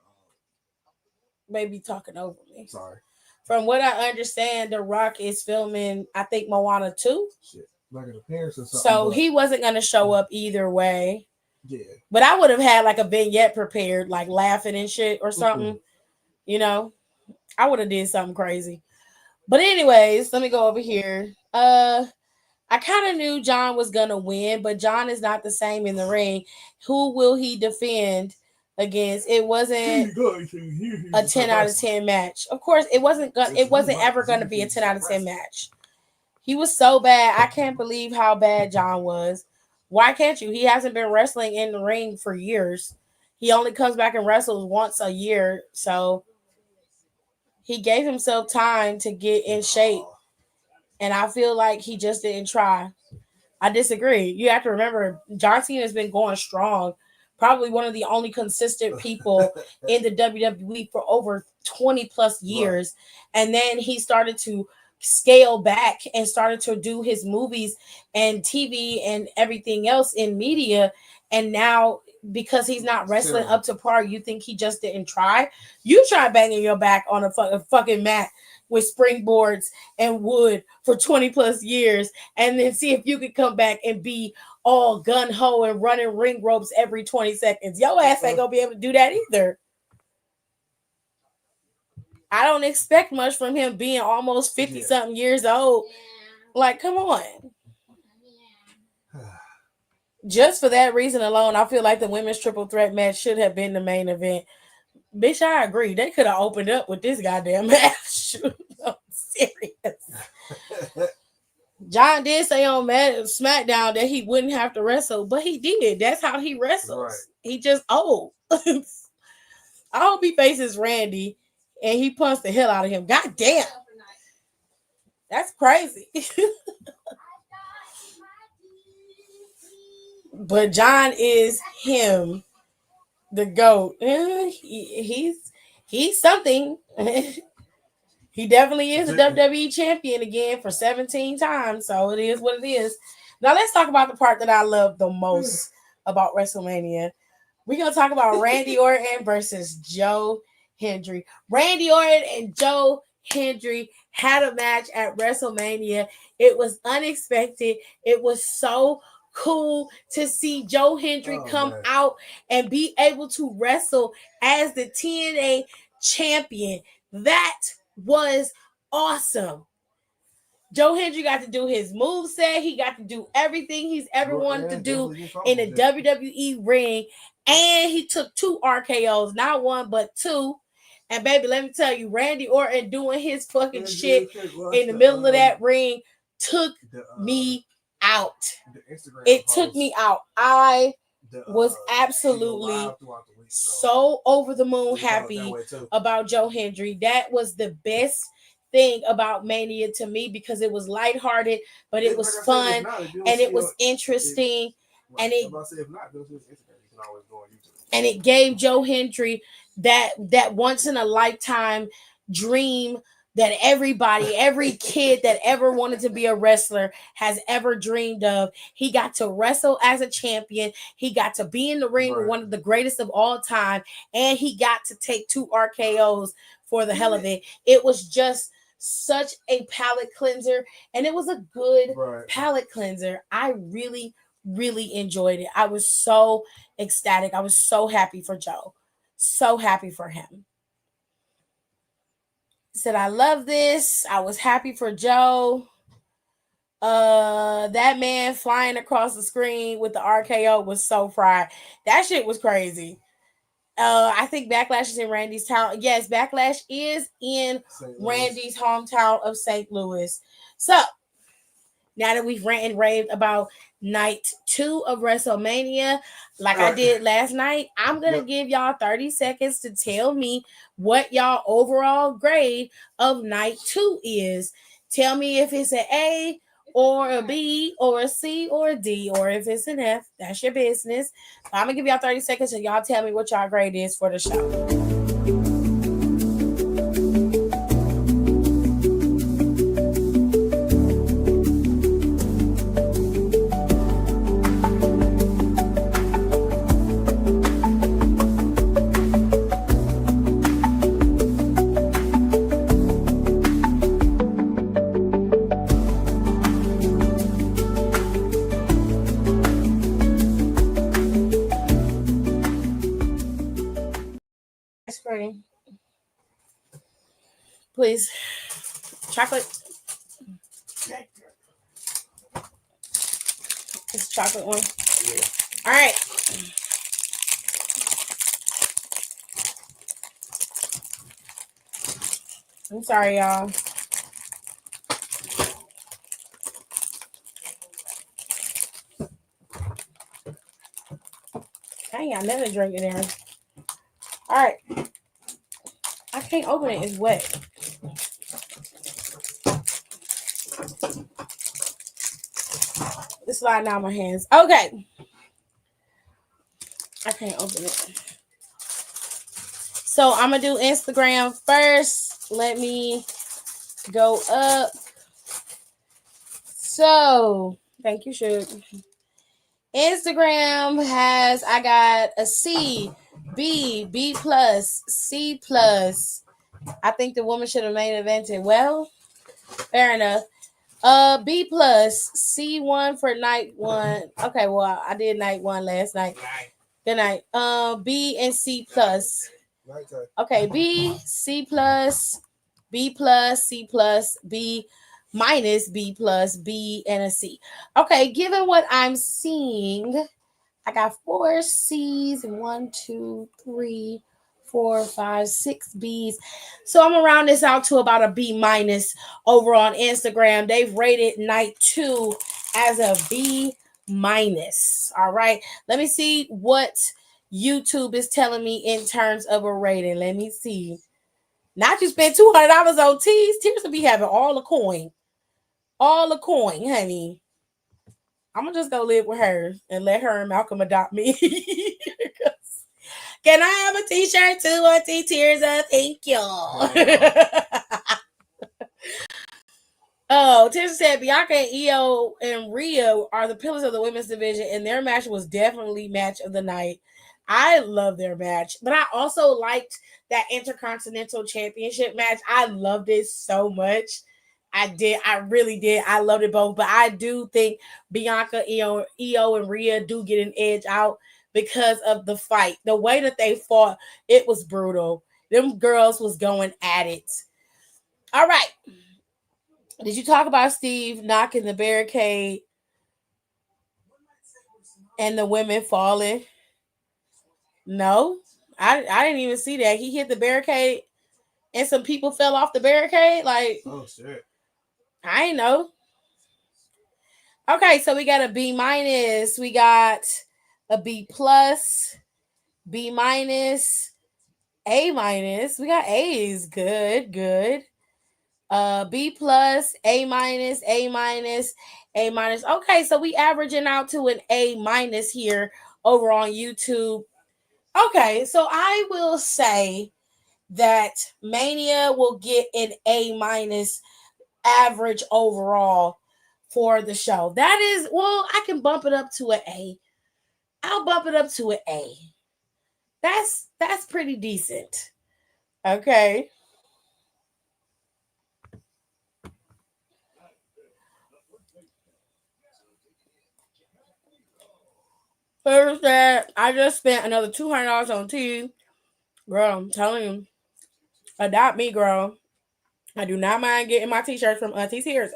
maybe talking over me. Sorry. From what I understand, The Rock is filming, I think, Moana 2. Shit. Like an appearance or something. So he wasn't going to show up either way. Yeah. But I would have had like a vignette prepared, like laughing and shit or something. You know? I would have did something crazy. But anyways, let me go over here. I kind of knew John was going to win, but John is not the same in the ring. Who will he defend against? It wasn't a 10 out of 10 match. Of course, it wasn't ever going to be a 10 out of 10 match. He was so bad. I can't believe how bad John was. Why can't you? He hasn't been wrestling in the ring for years. He only comes back and wrestles once a year. So he gave himself time to get in shape. And I feel like he just didn't try. I disagree. You have to remember, John Cena has been going strong. Probably one of the only consistent people in the WWE for over 20 plus years. Right. And then he started to scale back and started to do his movies and TV and everything else in media. And now, because he's not wrestling up to par, you think he just didn't try? You try banging your back on a fucking mat with springboards and wood for 20 plus years and then see if you could come back and be all gun-ho and running ring ropes every 20 seconds. Your ass ain't gonna be able to do that either. I don't expect much from him being almost 50-something years old. Like, come on. Just for that reason alone, I feel like the women's triple threat match should have been the main event. Bitch, I agree. They could have opened up with this goddamn match. I'm serious. John did say on SmackDown that he wouldn't have to wrestle, but he did. That's how he wrestles. Right. He just old. I hope he faces Randy and he punched the hell out of him. God damn. That's crazy. But John is him, the GOAT. He's something. He definitely is a WWE champion again for 17 times. So it is what it is. Now let's talk about the part that I love the most about WrestleMania. We're going to talk about Randy Orton versus Joe Hendry. Randy Orton and Joe Hendry had a match at WrestleMania. It was unexpected. It was so cool to see Joe Hendry come out and be able to wrestle as the TNA champion. That was awesome. Joe Hendry got to do his moveset. He got to do everything he's ever wanted to do in a WWE ring. And he took 2 RKOs, not 1, but 2. And baby, let me tell you, Randy Orton doing his fucking shit in the middle of that ring took me out. It took me out. I was absolutely so over the moon happy about Joe Hendry. That was the best thing about Mania to me because it was lighthearted, but it was fun and it was interesting, and it gave Joe Hendry that once in a lifetime dream that every kid that ever wanted to be a wrestler has ever dreamed of. He got to wrestle as a champion. He got to be in the ring with one of the greatest of all time, and he got to take 2 RKOs for the hell of it. It was just such a palate cleanser, and it was a good palate cleanser. I really, really enjoyed it. I was so ecstatic. I was so happy for Joe. So happy for him. Said, I love this. I was happy for Joe. That man flying across the screen with the RKO was so fried. That shit was crazy. I think Backlash is in Randy's town. Yes, Backlash is in Randy's hometown of St. Louis. So, now that we've ranted and raved about night 2 of WrestleMania, like I did last night, I'm going to give y'all 30 seconds to tell me what y'all overall grade of night 2 is. Tell me if it's an A or a B or a C or a D, or if it's an F. That's your business. I'm going to give y'all 30 seconds and y'all tell me what y'all grade is for the show. Please. Chocolate. It's chocolate one. Yeah. All right. I'm sorry, y'all. I ain't got nothing to drink in there. All right. I can't open it. It's wet. It's sliding out my hands. Okay. I can't open it. So I'm going to do Instagram first. Let me go up. So, thank you, Shug. Instagram has, I got a C, B, B plus, C plus. I think the woman should have main evented. Well, fair enough. B plus, C1 for night 1. Okay, well, I did night 1 last night. Good night. B and C plus. Okay, B, C plus, B plus, C plus, B minus, B plus, B, and a C. Okay, given what I'm seeing, I got 4 C's and 1, 2, 3, 4, 5, 6 B's. So I'm gonna round this out to about a B minus over on Instagram. They've rated night 2 as a B minus. All right. Let me see what YouTube is telling me in terms of a rating. Let me see. Not you spent $200 on teas. Tears will be having all the coin. All the coin, honey. I'm gonna just go live with her and let her and Malcolm adopt me. Can I have a t-shirt too? Or tears up? Thank you. Oh, Tish said Bianca and Io and Rhea are the pillars of the women's division, and their match was definitely match of the night. I love their match, but I also liked that Intercontinental Championship match. I loved it so much. I did. I really did. I loved it both. But I do think Bianca, Io, and Rhea do get an edge out because of the fight. The way that they fought, it was brutal. Them girls was going at it. All right. Did you talk about Steve knocking the barricade and the women falling? No. I didn't even see that. He hit the barricade and some people fell off the barricade. Like, oh shit. I ain't know. Okay, so we got a B minus. We got a B plus, B minus, A minus. We got A's. Good, good. B plus, A minus, A minus, A minus. Okay, so we averaging out to an A minus here over on YouTube. Okay, so I will say that Mania will get an A minus average overall for the show. That is, well, I can bump it up to an A. I'll bump it up to an A. That's pretty decent. Okay. First that I just spent another $200 on tea. Girl, I'm telling you. Adopt me, girl. I do not mind getting my t-shirts from Auntie's Tears.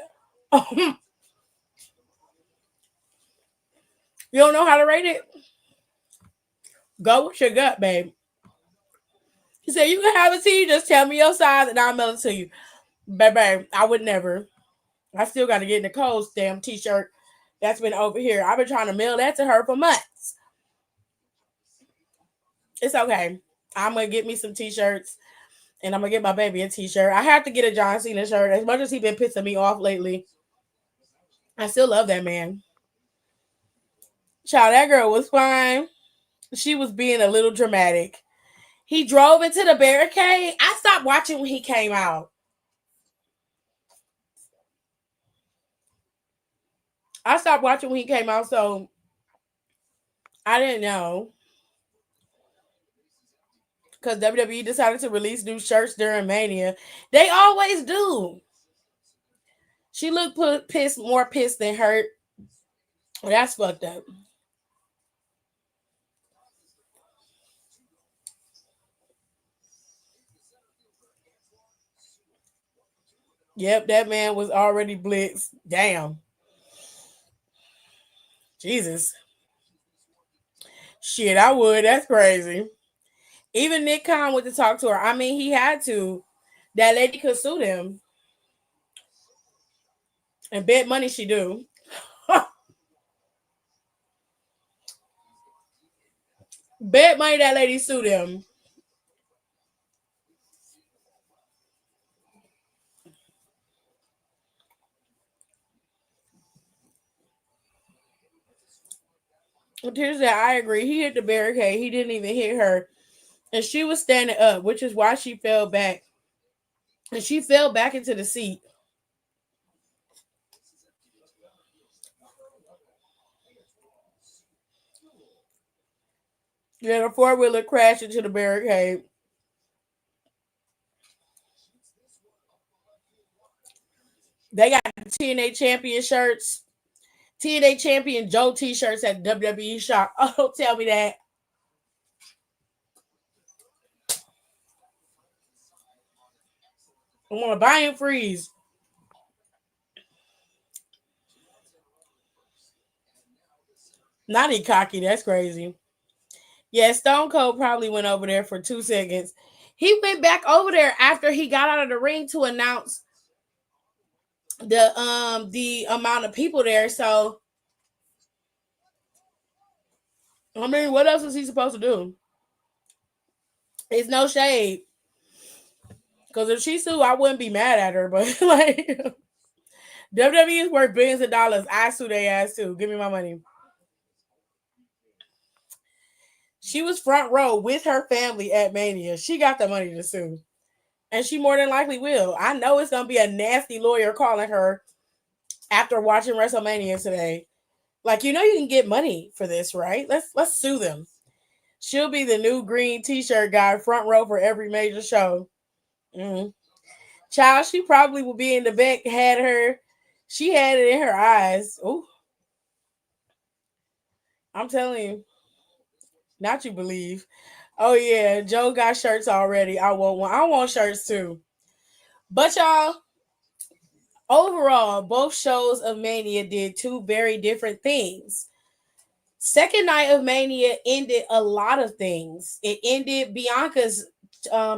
You don't know how to rate it? Go with your gut, babe. He said, you can have a tea, just tell me your size and I'll mail it to you. Baby, I would never. I still got to get Nicole's damn t-shirt that's been over here. I've been trying to mail that to her for months. It's okay. I'm going to get me some t-shirts and I'm going to get my baby a t-shirt. I have to get a John Cena shirt. As much as he's been pissing me off lately, I still love that man. Child, that girl was fine. She was being a little dramatic. He drove into the barricade. I stopped watching when he came out. I stopped watching when he came out, so I didn't know. Because WWE decided to release new shirts during Mania. They always do. She looked pissed, more pissed than hurt. That's fucked up. Yep, that man was already blitzed. Damn. Jesus. Shit, I would. That's crazy. Even Nick Khan went to talk to her. I mean, he had to. That lady could sue them. And bet money she do. Bet money that lady sue them. Here's that. I agree. He hit the barricade. He didn't even hit her. And she was standing up, which is why she fell back. And she fell back into the seat. Yeah, the four-wheeler crashed into the barricade. They got the TNA champion shirts. TNA champion Joe t-shirts at the WWE shop. Oh, don't tell me that. I want to buy and freeze. Not cocky. That's crazy. Yeah, Stone Cold probably went over there for 2 seconds. He went back over there after he got out of the ring to announce the amount of people there. So I mean, what else is he supposed to do? It's no shade. Because if she sued, I wouldn't be mad at her. But like WWE is worth billions of dollars. I sue their ass too. Give me my money. She was front row with her family at Mania. She got the money to sue. And she more than likely will. I know it's gonna be a nasty lawyer calling her after watching WrestleMania today. Like, you know you can get money for this, right? Let's sue them. She'll be the new green t-shirt guy, front row for every major show. Mm. Child, she probably will be in the back. She had it in her eyes. Ooh, I'm telling you, not you believe. Oh yeah, Joe got shirts already. I want one. I want shirts too. But y'all, overall, both shows of Mania did two very different things. Second night of Mania ended a lot of things. It ended Bianca's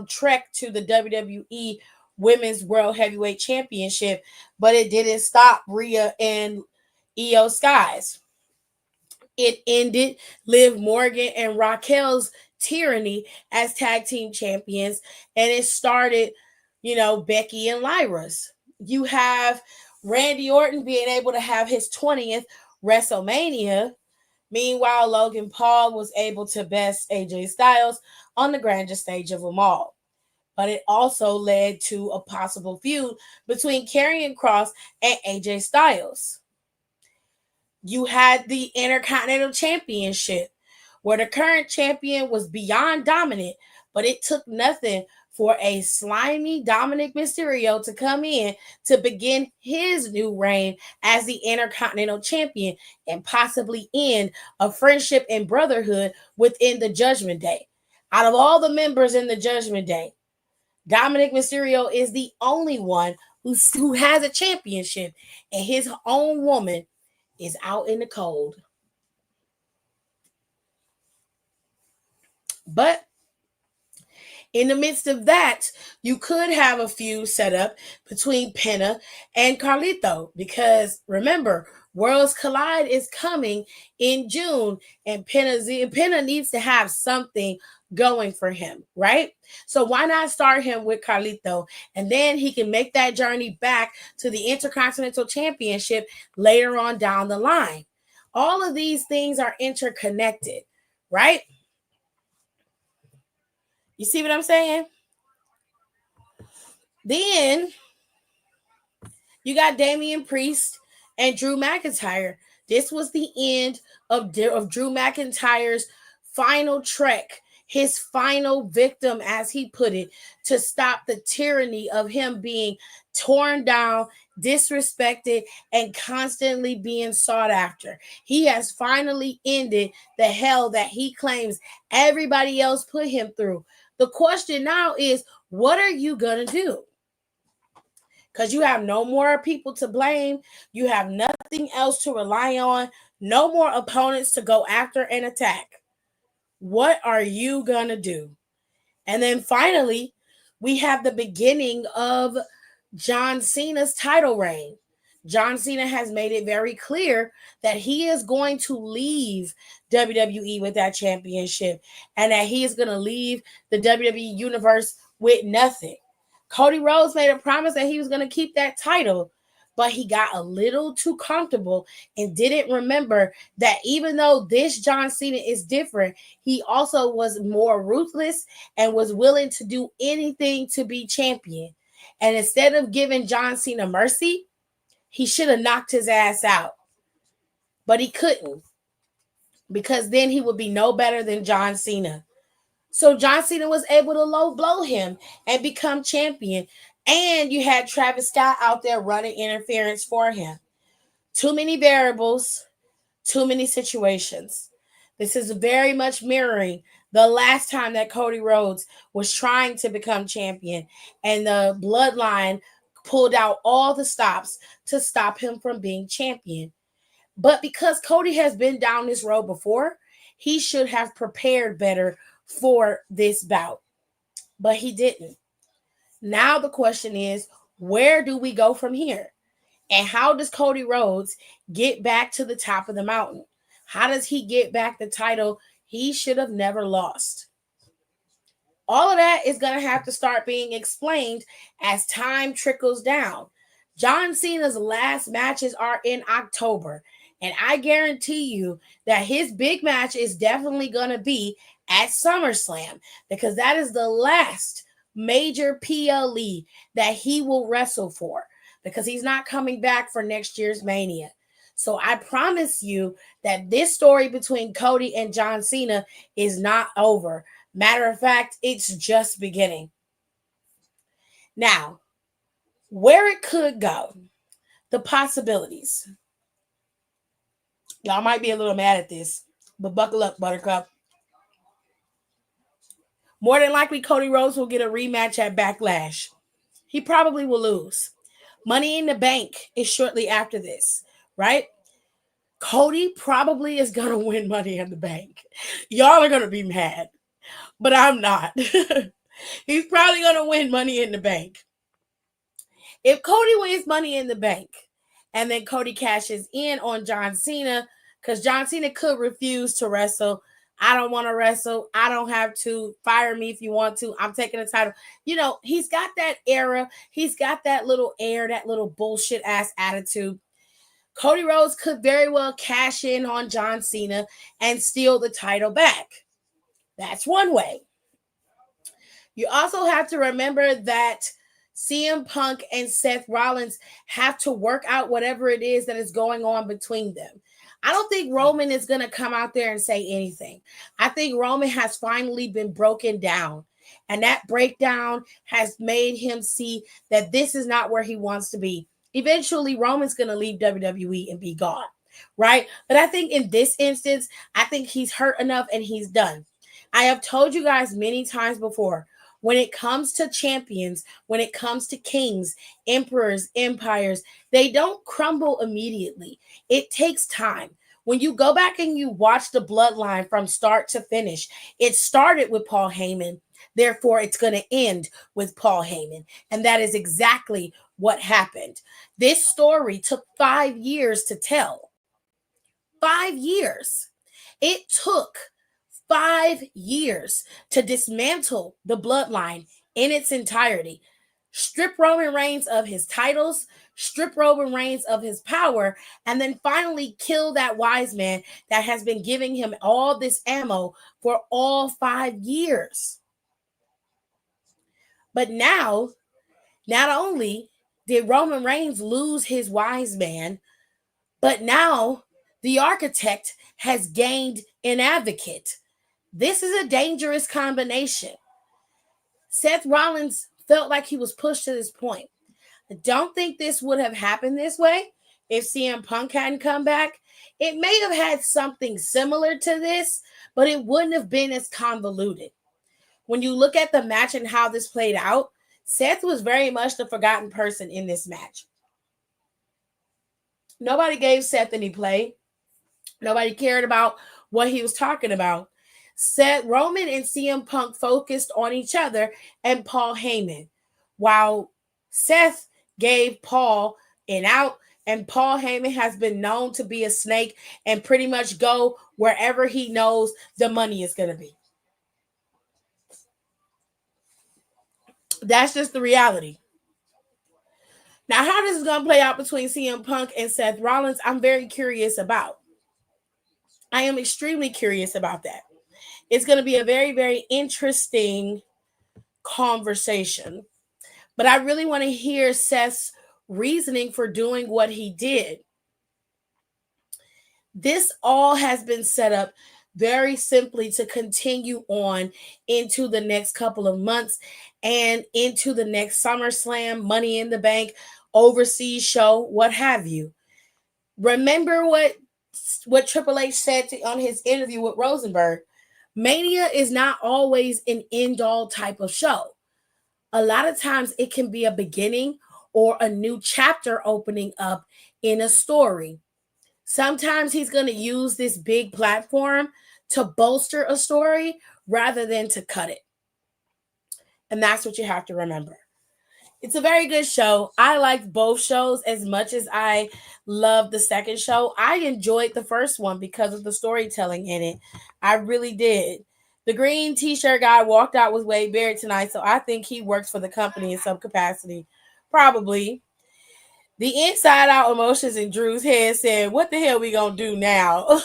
trek to the WWE Women's World Heavyweight Championship, but it didn't stop Rhea and Io Skies. It ended Liv Morgan and Raquel's tyranny as tag team champions, and it started, Becky and Lyra's. You have Randy Orton being able to have his 20th WrestleMania. Meanwhile, Logan Paul was able to best AJ Styles on the grandest stage of them all. But it also led to a possible feud between Karrion Kross and AJ Styles. You had the Intercontinental Championship, where the current champion was beyond dominant, but it took nothing for a slimy Dominic Mysterio to come in to begin his new reign as the Intercontinental Champion and possibly end a friendship and brotherhood within the Judgment Day. Out of all the members in the Judgment Day, Dominic Mysterio is the only one who has a championship, and his own woman is out in the cold. But in the midst of that, you could have a feud set up between Penta and Carlito, because remember, Worlds Collide is coming in June, and Penta needs to have something going for him, right? So why not start him with Carlito, and then he can make that journey back to the Intercontinental Championship later on down the line. All of these things are interconnected, right? You see what I'm saying? Then you got Damian Priest and Drew McIntyre. This was the end of Drew McIntyre's final trek, his final victim, as he put it, to stop the tyranny of him being torn down, disrespected, and constantly being sought after. He has finally ended the hell that he claims everybody else put him through. The question now is, what are you going to do? Because you have no more people to blame. You have nothing else to rely on. No more opponents to go after and attack. What are you going to do? And then finally, we have the beginning of John Cena's title reign. John Cena has made it very clear that he is going to leave WWE with that championship, and that he is going to leave the WWE universe with nothing. Cody Rhodes made a promise that he was going to keep that title, but he got a little too comfortable and didn't remember that even though this John Cena is different, he also was more ruthless and was willing to do anything to be champion. And instead of giving John Cena mercy, he should have knocked his ass out. But he couldn't, because then he would be no better than John Cena. So John Cena was able to low blow him and become champion. And you had Travis Scott out there running interference for him. Too many variables, too many situations. This is very much mirroring the last time that Cody Rhodes was trying to become champion, and the bloodline pulled out all the stops to stop him from being champion. But because Cody has been down this road before, he should have prepared better for this bout. But he didn't. Now the question is, where do we go from here? And how does Cody Rhodes get back to the top of the mountain? How does he get back the title he should have never lost? All of that is going to have to start being explained as time trickles down. John Cena's last matches are in October, and I guarantee you that his big match is definitely going to be at SummerSlam, because that is the last major PLE that he will wrestle for, because he's not coming back for next year's Mania. So I promise you that this story between Cody and John Cena is not over. Matter of fact, it's just beginning. Now, where it could go, the possibilities. Y'all might be a little mad at this, but buckle up, Buttercup. More than likely, Cody Rhodes will get a rematch at Backlash. He probably will lose. Money in the Bank is shortly after this, right? Cody probably is going to win Money in the Bank. Y'all are going to be mad, but I'm not. He's probably going to win Money in the Bank. If Cody wins Money in the Bank and then Cody cashes in on John Cena, because John Cena could refuse to wrestle. I don't want to wrestle. I don't have to. Fire me if you want to. I'm taking the title. You know, he's got that era. He's got that little air, that little bullshit ass attitude. Cody Rhodes could very well cash in on John Cena and steal the title back. That's one way. You also have to remember that CM Punk and Seth Rollins have to work out whatever it is that is going on between them. I don't think Roman is going to come out there and say anything. I think Roman has finally been broken down. And that breakdown has made him see that this is not where he wants to be. Eventually, Roman's going to leave WWE and be gone, right? But I think in this instance, I think he's hurt enough and he's done. I have told you guys many times before, when it comes to champions, when it comes to kings, emperors, empires, they don't crumble immediately. It takes time. When you go back and you watch the bloodline from start to finish, it started with Paul Heyman. Therefore, it's going to end with Paul Heyman. And that is exactly what happened. This story took 5 years to tell. 5 years. It took 5 years to dismantle the bloodline in its entirety. Strip Roman Reigns of his titles, strip Roman Reigns of his power, and then finally kill that wise man that has been giving him all this ammo for all 5 years. But now, not only did Roman Reigns lose his wise man, but now the architect has gained an advocate. This is a dangerous combination. Seth Rollins felt like he was pushed to this point. I don't think this would have happened this way if CM Punk hadn't come back. It may have had something similar to this, but it wouldn't have been as convoluted. When you look at the match and how this played out, Seth was very much the forgotten person in this match. Nobody gave Seth any play. Nobody cared about what he was talking about. Seth Roman and CM Punk focused on each other and Paul Heyman, while Seth gave Paul an out, and Paul Heyman has been known to be a snake and pretty much go wherever he knows the money is going to be. That's just the reality. Now, how this is going to play out between CM Punk and Seth Rollins, I'm very curious about. I am extremely curious about that. It's going to be a very, very interesting conversation. But I really want to hear Seth's reasoning for doing what he did. This all has been set up very simply to continue on into the next couple of months and into the next SummerSlam, Money in the Bank, overseas show, what have you. Remember what Triple H said on his interview with Rosenberg. Mania is not always an end-all type of show. A lot of times it can be a beginning or a new chapter opening up in a story. Sometimes he's going to use this big platform to bolster a story rather than to cut it. And that's what you have to remember. It's a very good show. I liked both shows as much as I loved the second show. I enjoyed the first one because of the storytelling in it. I really did. The green t-shirt guy walked out with Wade Barrett tonight, so I think he works for the company in some capacity. Probably. The inside out emotions in Drew's head said, what the hell we gonna do now?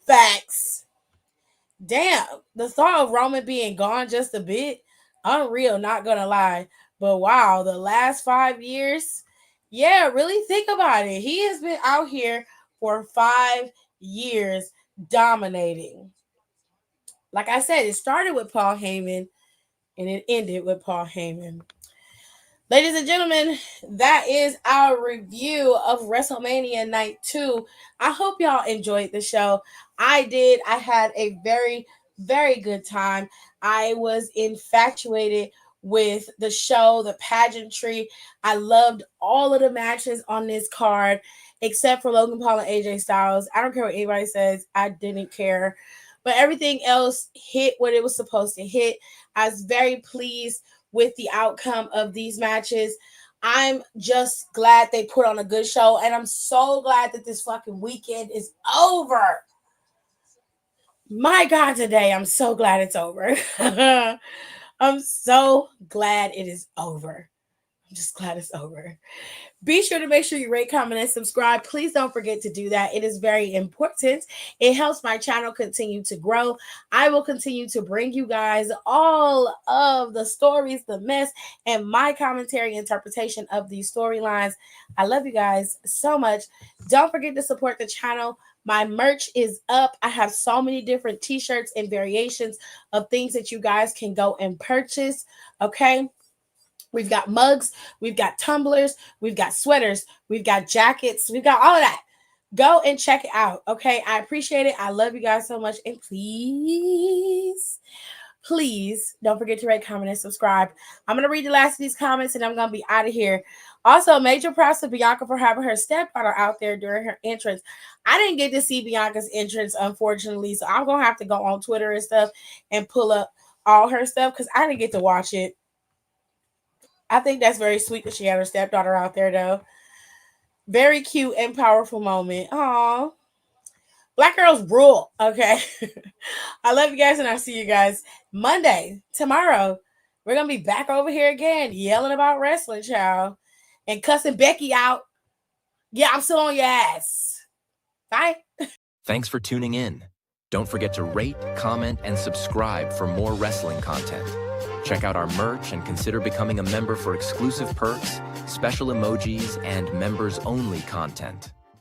Facts. Damn, the thought of Roman being gone just a bit, unreal, not gonna lie. But wow, the last 5 years, Yeah, really think about it. He has been out here for 5 years dominating. Like I said, it started with Paul Heyman and it ended with Paul Heyman. Ladies and gentlemen, that is our review of WrestleMania Night 2. I hope y'all enjoyed the show. I did. I had a very, very good time. I was infatuated with the show, the pageantry. I loved all of the matches on this card, except for Logan Paul and AJ Styles. I don't care what anybody says. I didn't care. But everything else hit what it was supposed to hit. I was very pleased with the outcome of these matches. I'm just glad they put on a good show, and I'm so glad that this fucking weekend is over. My God, today I'm so glad it's over. I'm so glad it is over. I'm just glad it's over. Be sure to make sure you rate, comment, and subscribe. Please don't forget to do that. It is very important. It helps my channel continue to grow. I will continue to bring you guys all of the stories, the mess, and my commentary interpretation of these storylines. I love you guys so much. Don't forget to support the channel. My merch is up. I have so many different t-shirts and variations of things that you guys can go and purchase. Okay. We've got mugs, we've got tumblers, we've got sweaters, we've got jackets, we've got all of that. Go and check it out. Okay. I appreciate it. I love you guys so much. And please don't forget to rate, comment, and subscribe. I'm going to read the last of these comments and I'm going to be out of here. Also, major props to Bianca for having her stepdaughter out there during her entrance. I didn't get to see Bianca's entrance, unfortunately, so I'm going to have to go on Twitter and stuff and pull up all her stuff because I didn't get to watch it. I think that's very sweet that she had her stepdaughter out there, though. Very cute and powerful moment. Aww. Black girls rule. Okay. I love you guys, and I'll see you guys Monday, tomorrow. We're going to be back over here again, yelling about wrestling, child, and cussing Becky out. Yeah, I'm still on your ass. Bye. Thanks for tuning in. Don't forget to rate, comment, and subscribe for more wrestling content. Check out our merch and consider becoming a member for exclusive perks, special emojis, and members-only content.